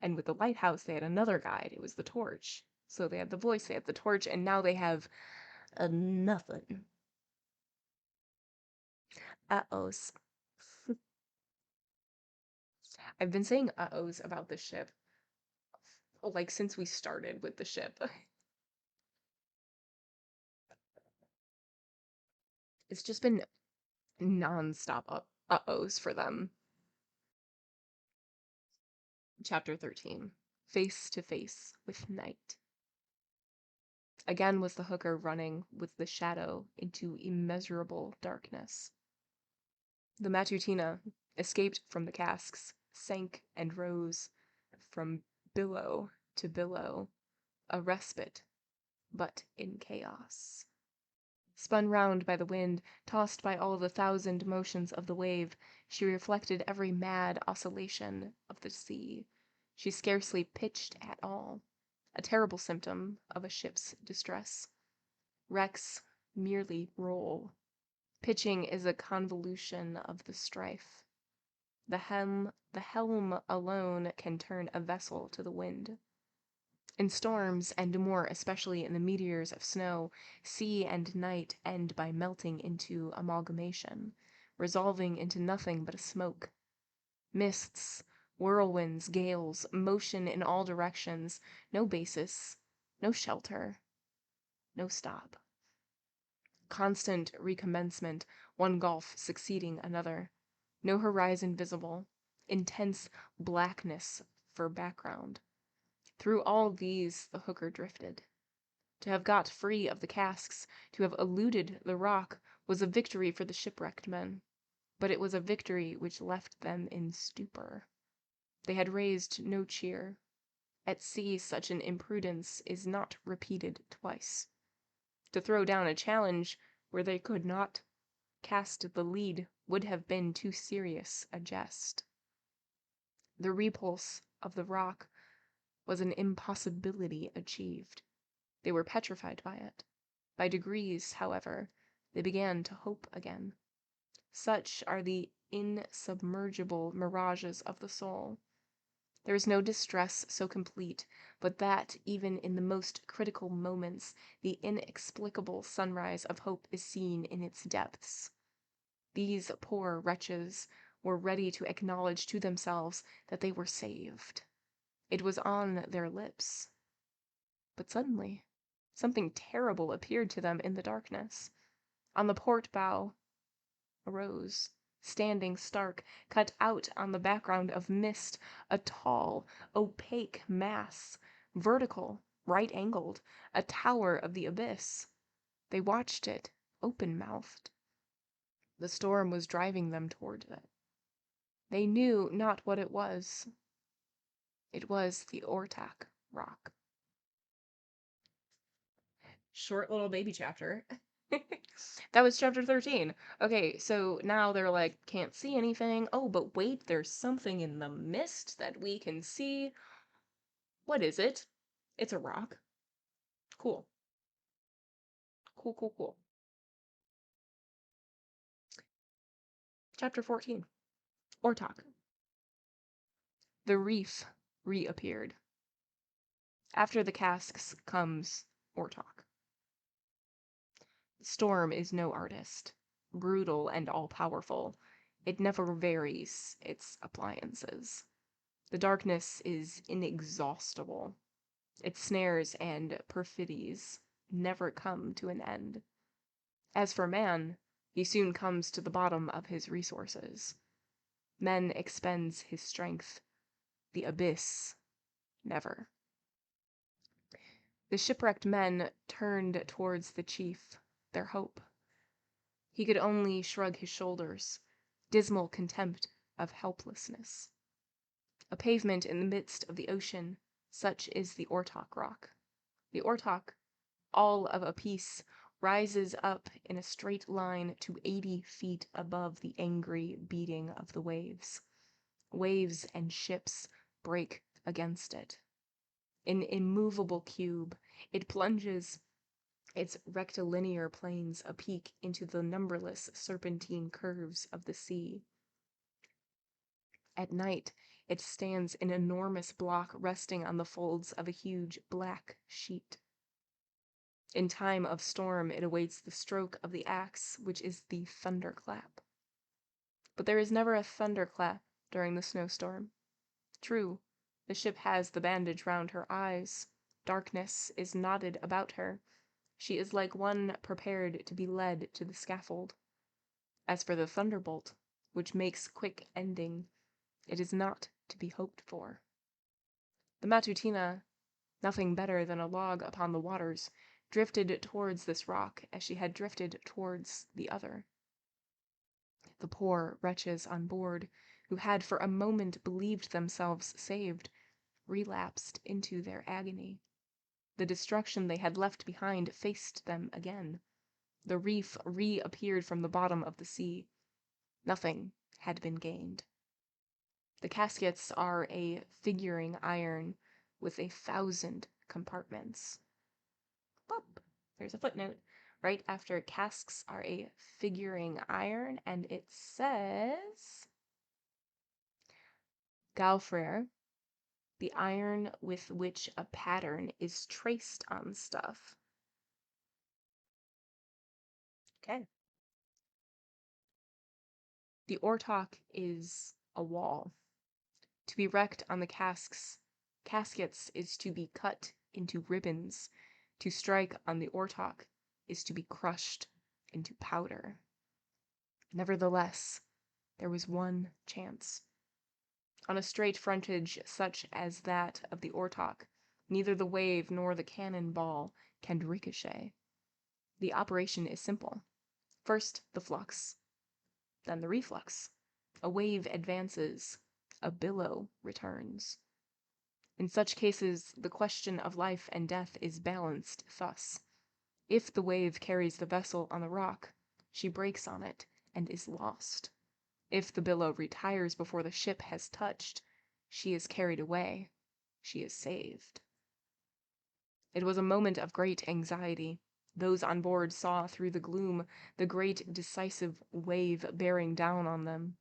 and with the lighthouse they had another guide. It was the torch. So they had the voice, they had the torch, and now they have nothing. Uh-ohs. I've been saying uh-ohs about this ship, like, since we started with the ship. It's just been non-stop uh-ohs for them. Chapter 13. Face to face with night. Again was the hooker running with the shadow into immeasurable darkness. The Matutina escaped from the casks, sank and rose from billow to billow, a respite, but in chaos. Spun round by the wind, tossed by all the thousand motions of the wave, she reflected every mad oscillation of the sea. She scarcely pitched at all, a terrible symptom of a ship's distress. Wrecks merely roll. Pitching is a convolution of the strife. The helm alone can turn a vessel to the wind. In storms, and more especially in the meteors of snow, sea and night end by melting into amalgamation, resolving into nothing but a smoke. Mists, whirlwinds, gales, motion in all directions, no basis, no shelter, no stop. Constant recommencement, one gulf succeeding another. No horizon visible, intense blackness for background. Through all these the hooker drifted. To have got free of the casks, to have eluded the rock, was a victory for the shipwrecked men. But it was a victory which left them in stupor. They had raised no cheer. At sea such an imprudence is not repeated twice. To throw down a challenge where they could not cast the lead would have been too serious a jest. The repulse of the rock was an impossibility achieved. They were petrified by it. By degrees, however, they began to hope again. Such are the insubmergible mirages of the soul. There is no distress so complete but that, even in the most critical moments, the inexplicable sunrise of hope is seen in its depths. These poor wretches were ready to acknowledge to themselves that they were saved. It was on their lips. But suddenly, something terrible appeared to them in the darkness. On the port bow arose, standing stark, cut out on the background of mist, a tall, opaque mass, vertical, right-angled, a tower of the abyss. They watched it, open-mouthed. The storm was driving them toward it. They knew not what it was. It was the Ortak rock. Short little baby chapter. That was chapter 13. Okay, so now they're like, can't see anything. Oh, but wait, there's something in the mist that we can see. What is it? It's a rock. Cool. Cool, cool, cool. Chapter 14. Ortak. The reef reappeared. After the casks comes Ortak. Storm is no artist, brutal and all-powerful. It never varies its appliances. The darkness is inexhaustible. Its snares and perfidies never come to an end. As for man, he soon comes to the bottom of his resources. Man expends his strength. The abyss never. The shipwrecked men turned towards the chief, their hope. He could only shrug his shoulders, dismal contempt of helplessness. A pavement in the midst of the ocean, such is the Ortak rock. The Ortak, all of a piece, rises up in a straight line to 80 feet above the angry beating of the waves. Waves and ships break against it. An immovable cube, it plunges its rectilinear planes a peak into the numberless serpentine curves of the sea. At night, it stands an enormous block resting on the folds of a huge black sheet. In time of storm, it awaits the stroke of the axe, which is the thunderclap. but there is never a thunderclap during the snowstorm. True, the ship has the bandage round her eyes. Darkness is knotted about her. She is like one prepared to be led to the scaffold. As for the thunderbolt, which makes quick ending, it is not to be hoped for. The Matutina, nothing better than a log upon the waters, drifted towards this rock as she had drifted towards the other. The poor wretches on board, who had for a moment believed themselves saved, relapsed into their agony. The destruction they had left behind faced them again. The reef reappeared from the bottom of the sea. Nothing had been gained. The caskets are a figuring iron with 1,000 compartments. Pop! There's a footnote right after casks are a figuring iron, and it says Gaufrere, the iron with which a pattern is traced on stuff. Okay. The ortok is a wall. To be wrecked on the caskets is to be cut into ribbons. To strike on the ortok is to be crushed into powder. Nevertheless, there was one chance. On a straight frontage such as that of the ortok, neither the wave nor the cannon ball can ricochet. The operation is simple. First the flux, then the reflux. A wave advances, a billow returns. In such cases, the question of life and death is balanced thus. If the wave carries the vessel on the rock, she breaks on it and is lost. If the billow retires before the ship has touched, she is carried away. She is saved. It was a moment of great anxiety. Those on board saw through the gloom the great decisive wave bearing down on them.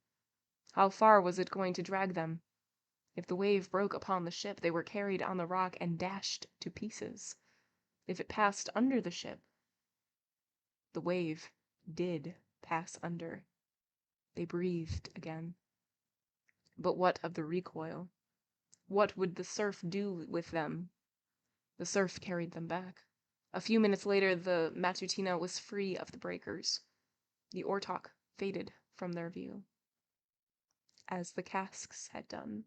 How far was it going to drag them? If the wave broke upon the ship, they were carried on the rock and dashed to pieces. If it passed under the ship, the wave did pass under. They breathed again. But what of the recoil? What would the surf do with them? The surf carried them back. A few minutes later, the Matutina was free of the breakers. The ortok faded from their view, as the casks had done.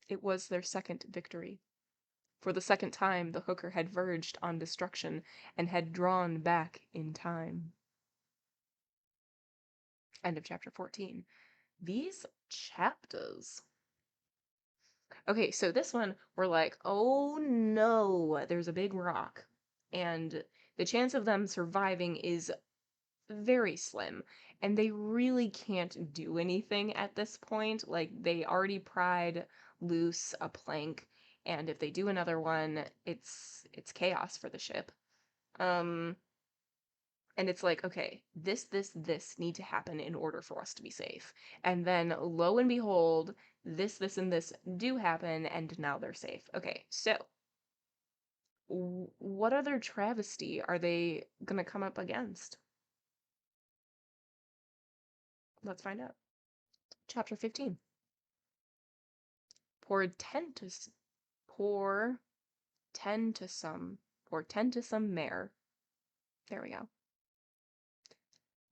It was their second victory. For the second time, the hooker had verged on destruction and had drawn back in time. End of chapter 14. These chapters. Okay, so this one, we're like, oh no, there's a big rock. And the chance of them surviving is very slim. And they really can't do anything at this point. Like, they already pried loose a plank, and if they do another one, it's chaos for the ship. And it's like, okay, this need to happen in order for us to be safe. And then, lo and behold, this, and this do happen, and now they're safe. Okay, so what other travesty are they gonna come up against? Let's find out. Chapter 15. Portentous mare. There we go.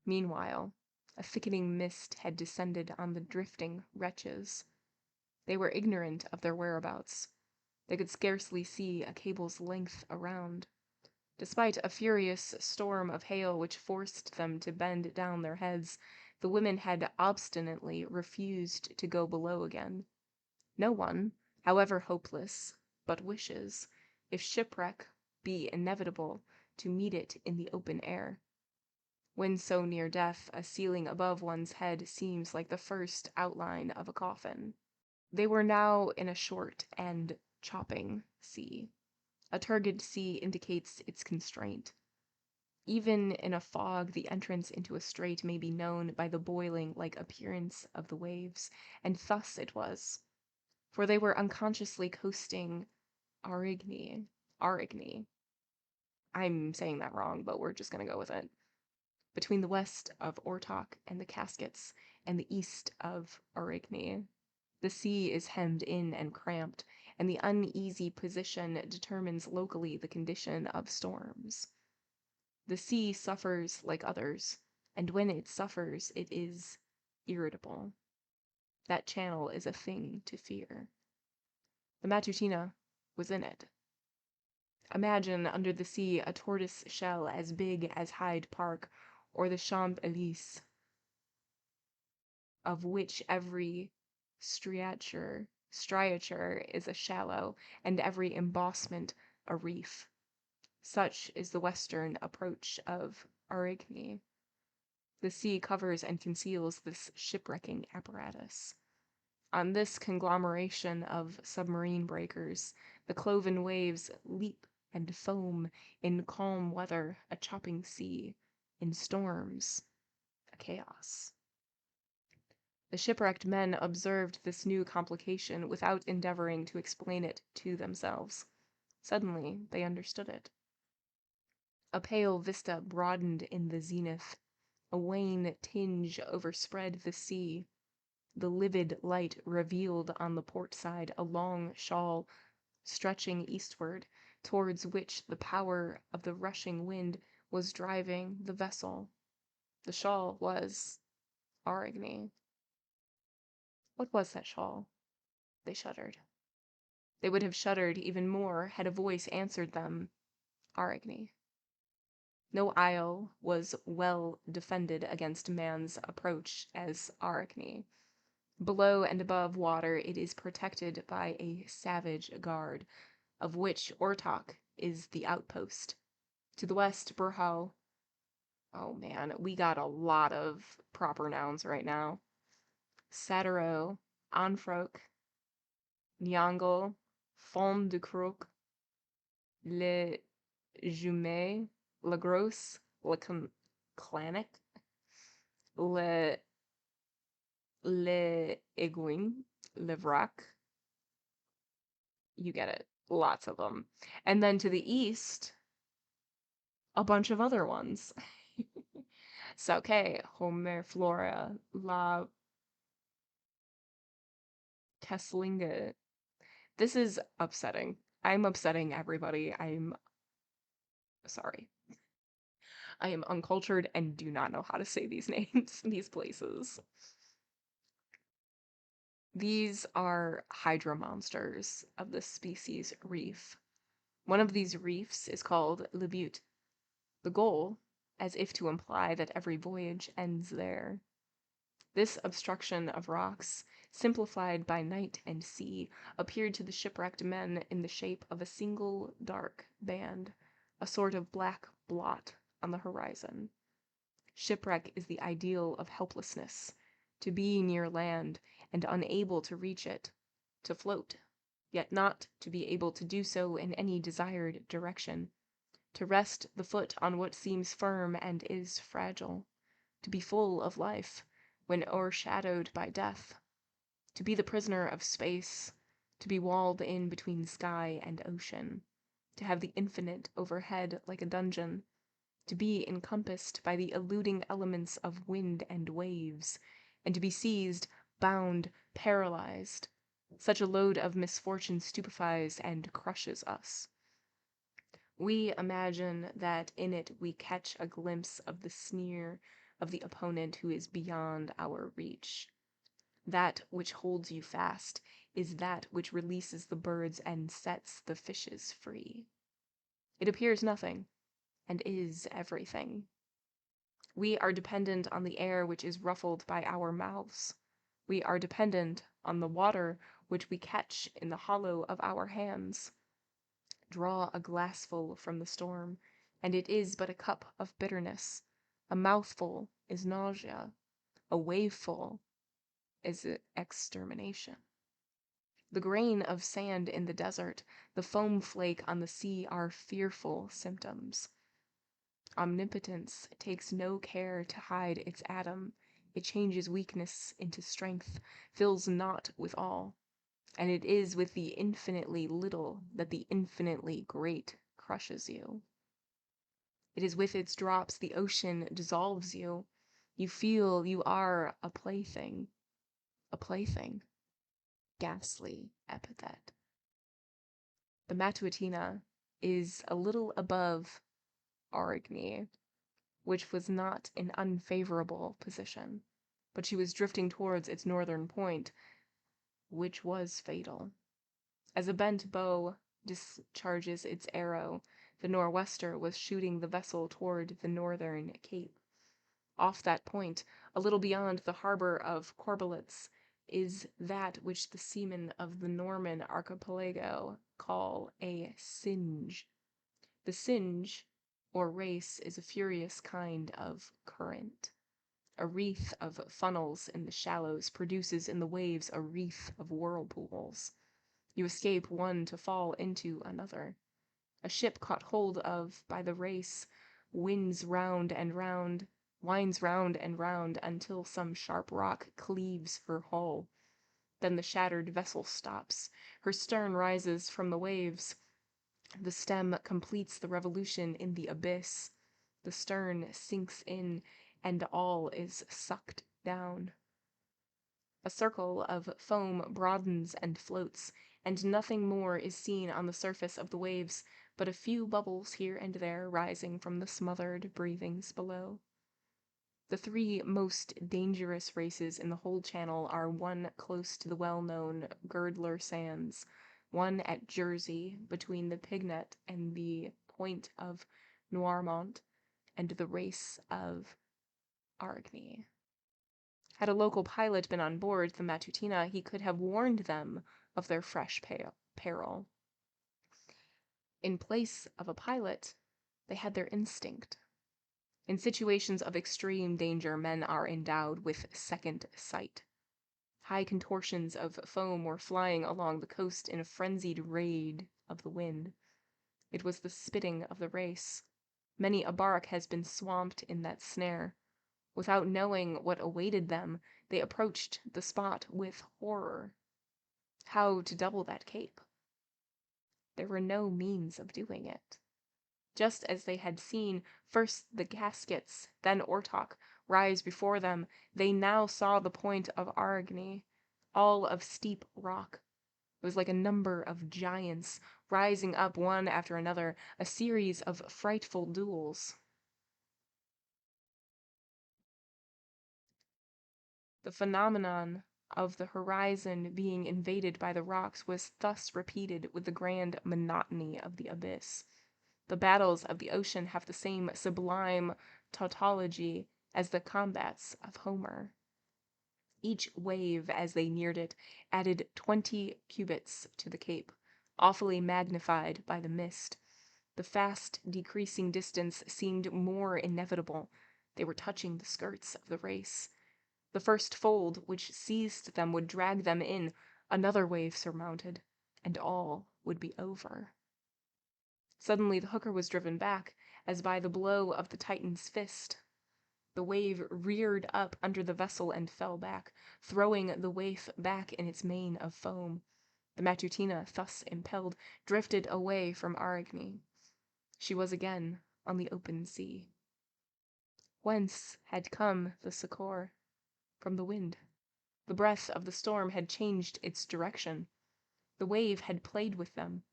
Meanwhile, a thickening mist had descended on the drifting wretches. They were ignorant of their whereabouts. They could scarcely see a cable's length around. Despite a furious storm of hail which forced them to bend down their heads, the women had obstinately refused to go below again. No one, however hopeless, but wishes, if shipwreck be inevitable, to meet it in the open air. When so near death, a ceiling above one's head seems like the first outline of a coffin. They were now in a short and chopping sea. A turgid sea indicates its constraint. Even in a fog, the entrance into a strait may be known by the boiling-like appearance of the waves, and thus it was. For they were unconsciously coasting Arigny. I'm saying that wrong, but we're just gonna go with it. between the west of Ortok and the Caskets and the east of Origny. The sea is hemmed in and cramped, and the uneasy position determines locally the condition of storms. The sea suffers like others, and when it suffers, it is irritable. That channel is a thing to fear. The Matutina was in it. Imagine under the sea a tortoise shell as big as Hyde Park or the Champs-Élysées, of which every striature is a shallow, and every embossment a reef. Such is the western approach of Arigny. The sea covers and conceals this shipwrecking apparatus. On this conglomeration of submarine breakers, the cloven waves leap and foam, in calm weather a chopping sea, in storms a chaos. The shipwrecked men observed this new complication without endeavoring to explain it to themselves. Suddenly they understood it. A pale vista broadened in the zenith. A wan tinge overspread the sea. The livid light revealed on the port side a long shawl stretching eastward, towards which the power of the rushing wind was driving the vessel. The shawl was Arigny. What was that shawl? They shuddered. They would have shuddered even more had a voice answered them. Arigny. No isle was well defended against man's approach as Arachne. Below and above water it is protected by a savage guard, of which Ortok is the outpost. To the west, Burhal. Oh man, we got a lot of proper nouns right now. Satiro, Anfroc, Nyangel, Fond de Croc, Le Jumet, La Grosse, Le Clanic, Le Aiguin, Le Vrac. You get it. Lots of them. And then to the east, a bunch of other ones. Sauke, Homer Flora, La Kesslinga. This is upsetting. I'm upsetting everybody. I'm sorry. I am uncultured and do not know how to say these names, these places. These are hydra monsters of the species reef. One of these reefs is called Le Butte. The goal, as if to imply that every voyage ends there. This obstruction of rocks, simplified by night and sea, appeared to the shipwrecked men in the shape of a single dark band, a sort of black blot on the horizon. Shipwreck is the ideal of helplessness, to be near land and unable to reach it, to float, yet not to be able to do so in any desired direction, to rest the foot on what seems firm and is fragile, to be full of life when o'ershadowed by death, to be the prisoner of space, to be walled in between sky and ocean, to have the infinite overhead like a dungeon, to be encompassed by the eluding elements of wind and waves, and to be seized, bound, paralyzed. Such a load of misfortune stupefies and crushes us. We imagine that in it we catch a glimpse of the sneer of the opponent who is beyond our reach. That which holds you fast is that which releases the birds and sets the fishes free. It appears nothing, and is everything. We are dependent on the air which is ruffled by our mouths. We are dependent on the water which we catch in the hollow of our hands. Draw a glassful from the storm, and it is but a cup of bitterness. A mouthful is nausea. A waveful is extermination. The grain of sand in the desert, the foam flake on the sea are fearful symptoms. Omnipotence takes no care to hide its atom. It changes weakness into strength, fills not with all. And it is with the infinitely little that the infinitely great crushes you. It is with its drops the ocean dissolves you. You feel you are a plaything. A plaything. Ghastly epithet. The Matutina is a little above Aragni, which was not an unfavorable position, but she was drifting towards its northern point, which was fatal. As a bent bow discharges its arrow, the nor'wester was shooting the vessel toward the northern cape. Off that point, a little beyond the harbor of Corbelet's, is that which the seamen of the Norman archipelago call a singe. The singe, or race, is a furious kind of current. A wreath of funnels in the shallows produces in the waves a wreath of whirlpools. You escape one to fall into another. A ship caught hold of by the race winds round and round, winds round and round until some sharp rock cleaves her hull. Then the shattered vessel stops. Her stern rises from the waves. The stem completes the revolution in the abyss. The stern sinks in, and all is sucked down. A circle of foam broadens and floats, and nothing more is seen on the surface of the waves but a few bubbles here and there rising from the smothered breathings below. The three most dangerous races in the whole channel are one close to the well-known Girdler Sands, one at Jersey between the Pignet and the point of Noirmont, and the race of Aragni. Had a local pilot been on board the Matutina, he could have warned them of their fresh peril. In place of a pilot, they had their instinct. In situations of extreme danger, men are endowed with second sight. High contortions of foam were flying along the coast in a frenzied raid of the wind. It was the spitting of the race. Many a bark has been swamped in that snare. Without knowing what awaited them, they approached the spot with horror. How to double that cape? There were no means of doing it. Just as they had seen first the gaskets, then Ortok, rise before them, they now saw the point of Aragni, all of steep rock. It was like a number of giants rising up one after another, a series of frightful duels. The phenomenon of the horizon being invaded by the rocks was thus repeated with the grand monotony of the abyss. The battles of the ocean have the same sublime tautology as the combats of Homer. Each wave, as they neared it, added 20 cubits to the cape, awfully magnified by the mist. The fast decreasing distance seemed more inevitable. They were touching the skirts of the race. The first fold which seized them would drag them in, another wave surmounted, and all would be over. Suddenly the hooker was driven back, as by the blow of the Titan's fist. The wave reared up under the vessel and fell back, throwing the waif back in its mane of foam. The Matutina, thus impelled, drifted away from Aragni. She was again on the open sea. Whence had come the succor? From the wind. The breath of the storm had changed its direction. The wave had played with them.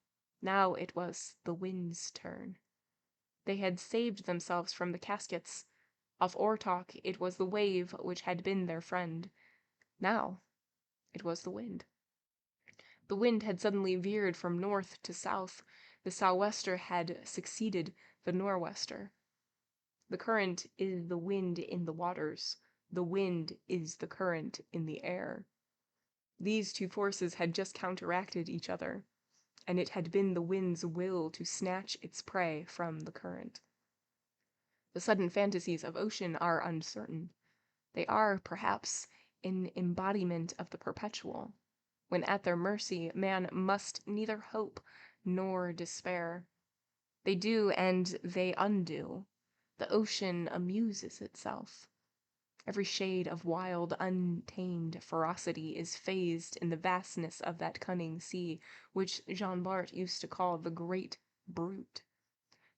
Now it was the wind's turn. They had saved themselves from the caskets. Off Ortok it was the wave which had been their friend. Now it was the wind. The wind had suddenly veered from north to south. The sou'wester had succeeded the nor'wester. The current is the wind in the waters. The wind is the current in the air. These two forces had just counteracted each other, and it had been the wind's will to snatch its prey from the current. The sudden fantasies of ocean are uncertain. They are, perhaps, an embodiment of the perpetual. When at their mercy, man must neither hope nor despair. They do and they undo. The ocean amuses itself. Every shade of wild, untamed ferocity is phased in the vastness of that cunning sea, which Jean Bart used to call the great brute.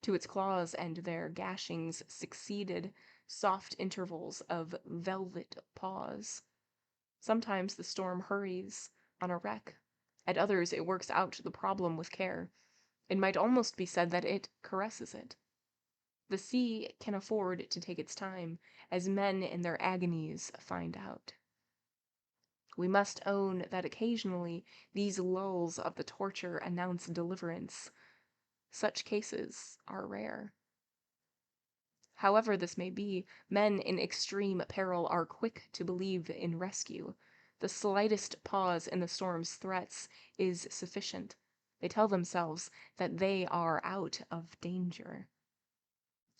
To its claws and their gashings succeeded soft intervals of velvet paws. Sometimes the storm hurries on a wreck. At others it works out the problem with care. It might almost be said that it caresses it. The sea can afford to take its time, as men in their agonies find out. We must own that occasionally these lulls of the torture announce deliverance. Such cases are rare. However this may be, men in extreme peril are quick to believe in rescue. The slightest pause in the storm's threats is sufficient. They tell themselves that they are out of danger.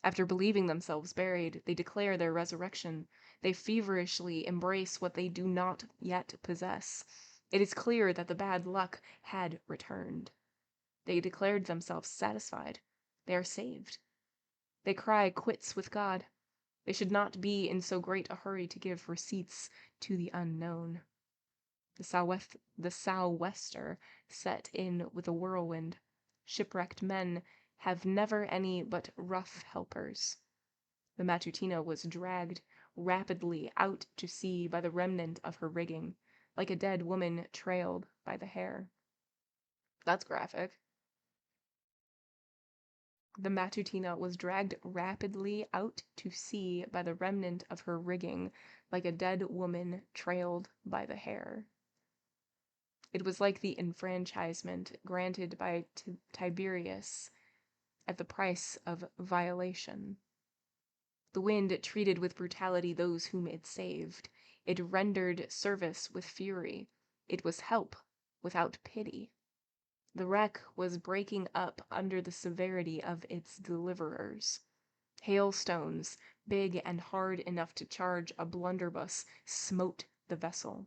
After believing themselves buried, they declare their resurrection. They feverishly embrace what they do not yet possess. It is clear that the bad luck had returned. They declared themselves satisfied. They are saved. They cry quits with God. They should not be in so great a hurry to give receipts to the unknown. The sou'wester set in with a whirlwind. Shipwrecked men have never any but rough helpers. The Matutina was dragged rapidly out to sea by the remnant of her rigging, like a dead woman trailed by the hair. That's graphic. The Matutina was dragged rapidly out to sea by the remnant of her rigging, like a dead woman trailed by the hair. It was like the enfranchisement granted by Tiberius at the price of violation. The wind treated with brutality those whom it saved. It rendered service with fury. It was help without pity. The wreck was breaking up under the severity of its deliverers. Hailstones, big and hard enough to charge a blunderbuss, smote the vessel.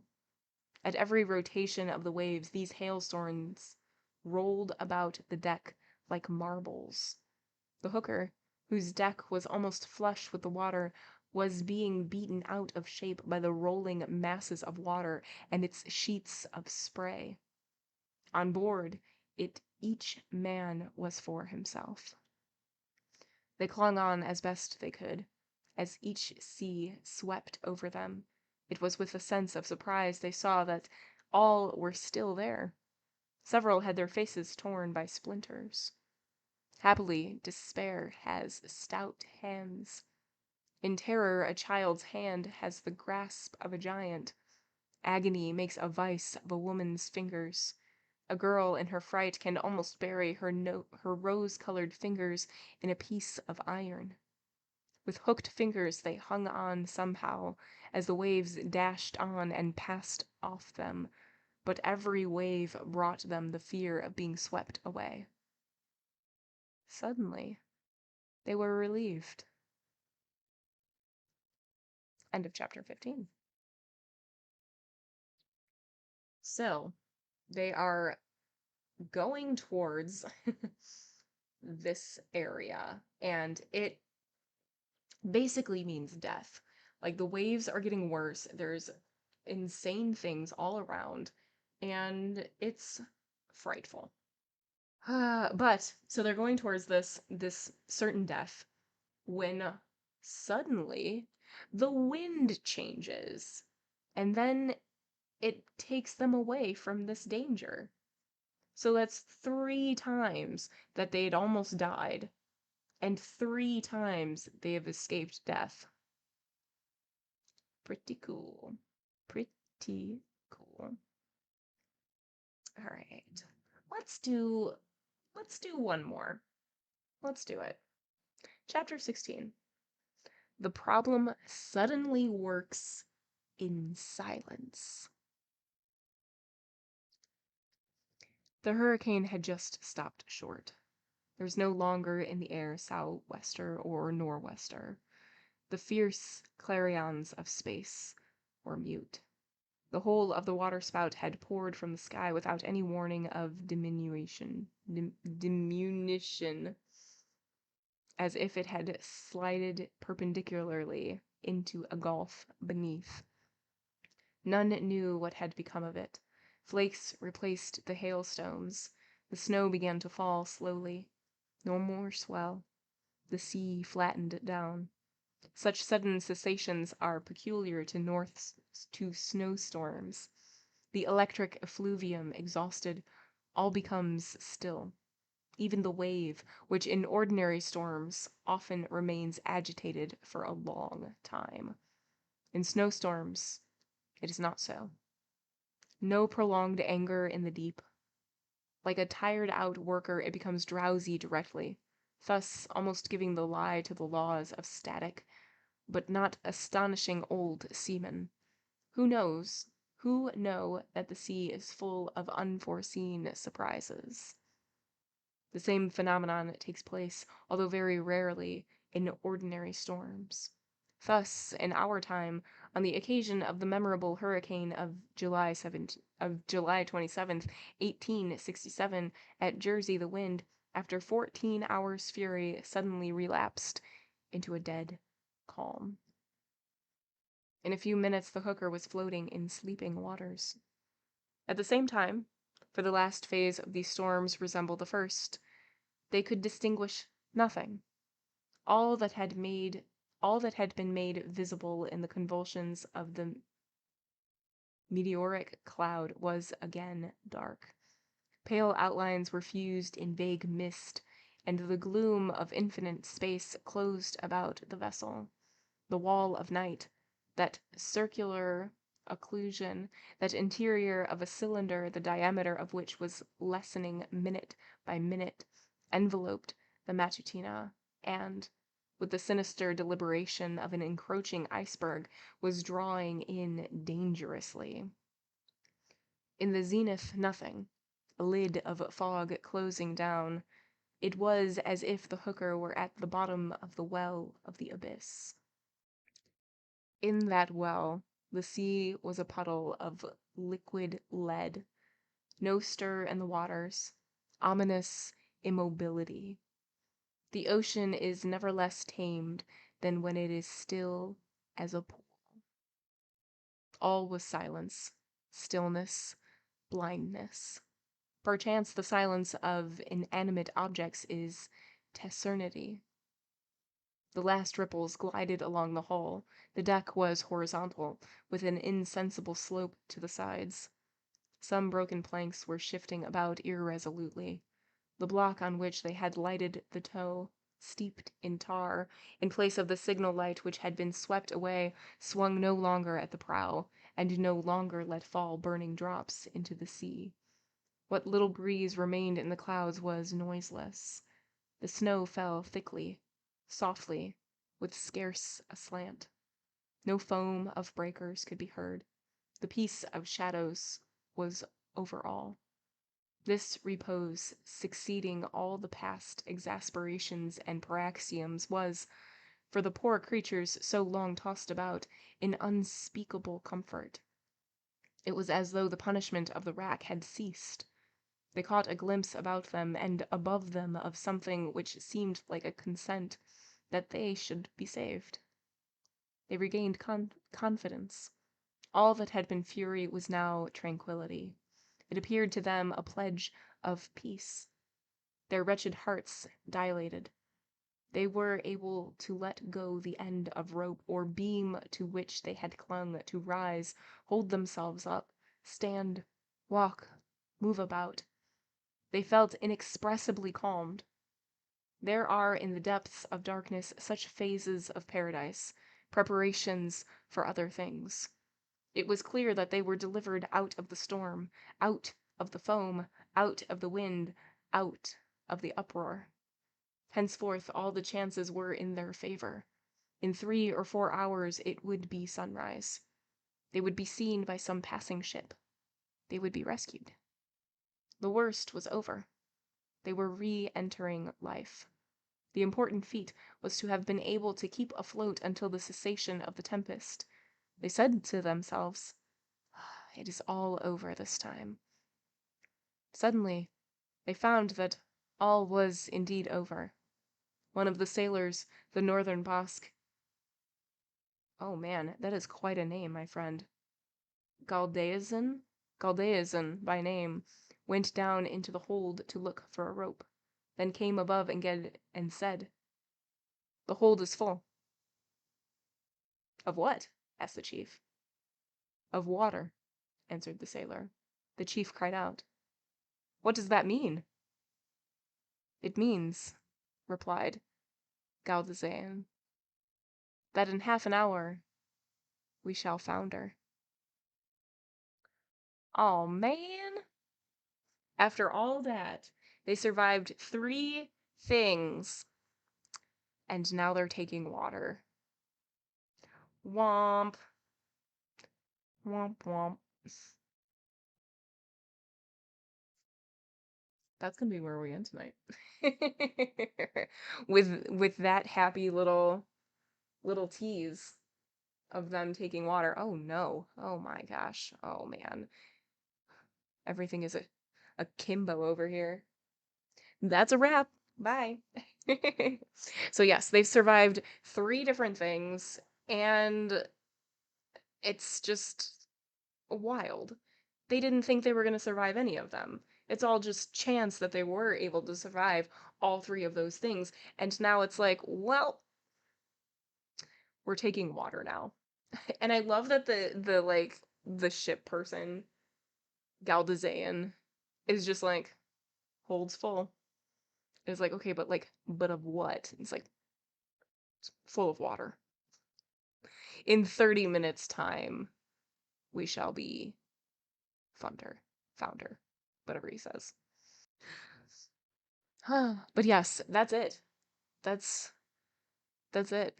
At every rotation of the waves, these hailstones rolled about the deck like marbles. The hooker, whose deck was almost flush with the water, was being beaten out of shape by the rolling masses of water and its sheets of spray. On board it, each man was for himself. They clung on as best they could, as each sea swept over them. It was with a sense of surprise they saw that all were still there. Several had their faces torn by splinters. Happily, despair has stout hands. In terror, a child's hand has the grasp of a giant. Agony makes a vice of a woman's fingers. A girl in her fright can almost bury her rose-colored fingers in a piece of iron. With hooked fingers they hung on somehow, as the waves dashed on and passed off them, but every wave brought them the fear of being swept away. Suddenly, they were relieved. End of chapter 15. So, they are going towards this area, and it basically means death. Like, the waves are getting worse, there's insane things all around, and it's frightful. But so they're going towards this certain death when suddenly the wind changes, and then it takes them away from this danger. So that's 3 times that they'd almost died, and 3 times they have escaped death. Pretty cool. Pretty cool. All right. Let's do one more. Let's do it. Chapter 16. The problem suddenly works in silence. The hurricane had just stopped short. There was no longer in the air sou'wester or nor'wester. The fierce clarions of space were mute. The whole of the waterspout had poured from the sky without any warning of diminution, as if it had slided perpendicularly into a gulf beneath. None knew what had become of it. Flakes replaced the hailstones. The snow began to fall slowly. No more swell. The sea flattened down. Such sudden cessations are peculiar to snowstorms. The electric effluvium exhausted, all becomes still. Even the wave, which in ordinary storms often remains agitated for a long time. In snowstorms, it is not so. No prolonged anger in the deep. Like a tired-out worker, it becomes drowsy directly, thus almost giving the lie to the laws of static, but not astonishing old seamen. Who know that the sea is full of unforeseen surprises. The same phenomenon takes place, although very rarely, in ordinary storms. Thus, in our time, on the occasion of the memorable hurricane of July 27th, 1867, at Jersey, the wind, after 14 hours' fury, suddenly relapsed into a dead calm. In a few minutes, the hooker was floating in sleeping waters. At the same time, for the last phase of these storms resembled the first, they could distinguish nothing. All that had been made visible in the convulsions of the meteoric cloud was again dark. Pale outlines were fused in vague mist, and the gloom of infinite space closed about the vessel. The wall of night, that circular occlusion, that interior of a cylinder the diameter of which was lessening minute by minute, enveloped the Matutina, and, with the sinister deliberation of an encroaching iceberg, was drawing in dangerously. In the zenith nothing, a lid of fog closing down. It was as if the hooker were at the bottom of the well of the abyss. In that well, the sea was a puddle of liquid lead. No stir in the waters. Ominous immobility. The ocean is never less tamed than when it is still as a pool. All was silence, stillness, blindness. Perchance the silence of inanimate objects is tacernity. The last ripples glided along the hull. The deck was horizontal, with an insensible slope to the sides. Some broken planks were shifting about irresolutely. The block on which they had lighted the tow, steeped in tar, in place of the signal light which had been swept away, swung no longer at the prow, and no longer let fall burning drops into the sea. What little breeze remained in the clouds was noiseless. The snow fell thickly, softly, with scarce a slant. No foam of breakers could be heard. The peace of shadows was over all. This repose, succeeding all the past exasperations and paroxysms, was, for the poor creatures so long tossed about, an unspeakable comfort. It was as though the punishment of the rack had ceased. They caught a glimpse about them and above them of something which seemed like a consent that they should be saved. They regained confidence. All that had been fury was now tranquillity. It appeared to them a pledge of peace. Their wretched hearts dilated. They were able to let go the end of rope or beam to which they had clung, to rise, hold themselves up, stand, walk, move about. They felt inexpressibly calmed. There are in the depths of darkness such phases of paradise, preparations for other things. It was clear that they were delivered out of the storm, out of the foam, out of the wind, out of the uproar. Henceforth all the chances were in their favor. In 3 or 4 hours it would be sunrise. They would be seen by some passing ship. They would be rescued. The worst was over. They were re-entering life. The important feat was to have been able to keep afloat until the cessation of the tempest. They said to themselves, "It is all over this time." Suddenly, they found that all was indeed over. One of the sailors, the northern Basque— oh man, that is quite a name, my friend. Galdeazun by name, went down into the hold to look for a rope. then came above and said, "The hold is full." "Of what?" asked the chief. "Of water," answered the sailor. The chief cried out, "What does that mean?" "It means," replied Galdeazun, "that in half an hour we shall founder." Oh man! After all that, they survived 3 things, and now they're taking water. Womp. Womp womp. That's gonna be where we end tonight. With that happy little tease of them taking water. Oh no. Oh my gosh. Oh man. Everything is a kimbo over here. That's a wrap. Bye. So yes, they've survived 3 different things, and it's just wild. They didn't think they were going to survive any of them. It's all just chance that they were able to survive all 3 of those things. And now it's like, well, we're taking water now. And I love that the ship person, Galdeazun, is just like, holds full. It's like, okay, but of what? It's like, it's full of water. In 30 minutes time, we shall be founder, whatever he says. But yes, that's it. That's it.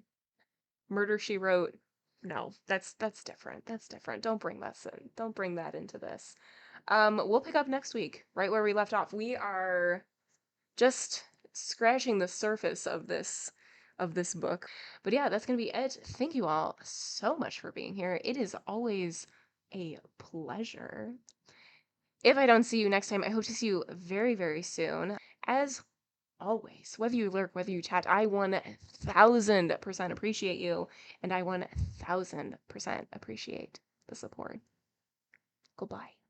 Murder, She Wrote. No, that's different. That's different. Don't bring this in. Don't bring that into this. We'll pick up next week, right where we left off. We are just scratching the surface of this book. But yeah, that's gonna be it. Thank you all so much for being here. It is always a pleasure. If I don't see you next time, I hope to see you very, very soon. As always, whether you lurk, whether you chat, I 1000% appreciate you, and I 1000% appreciate the support. Goodbye.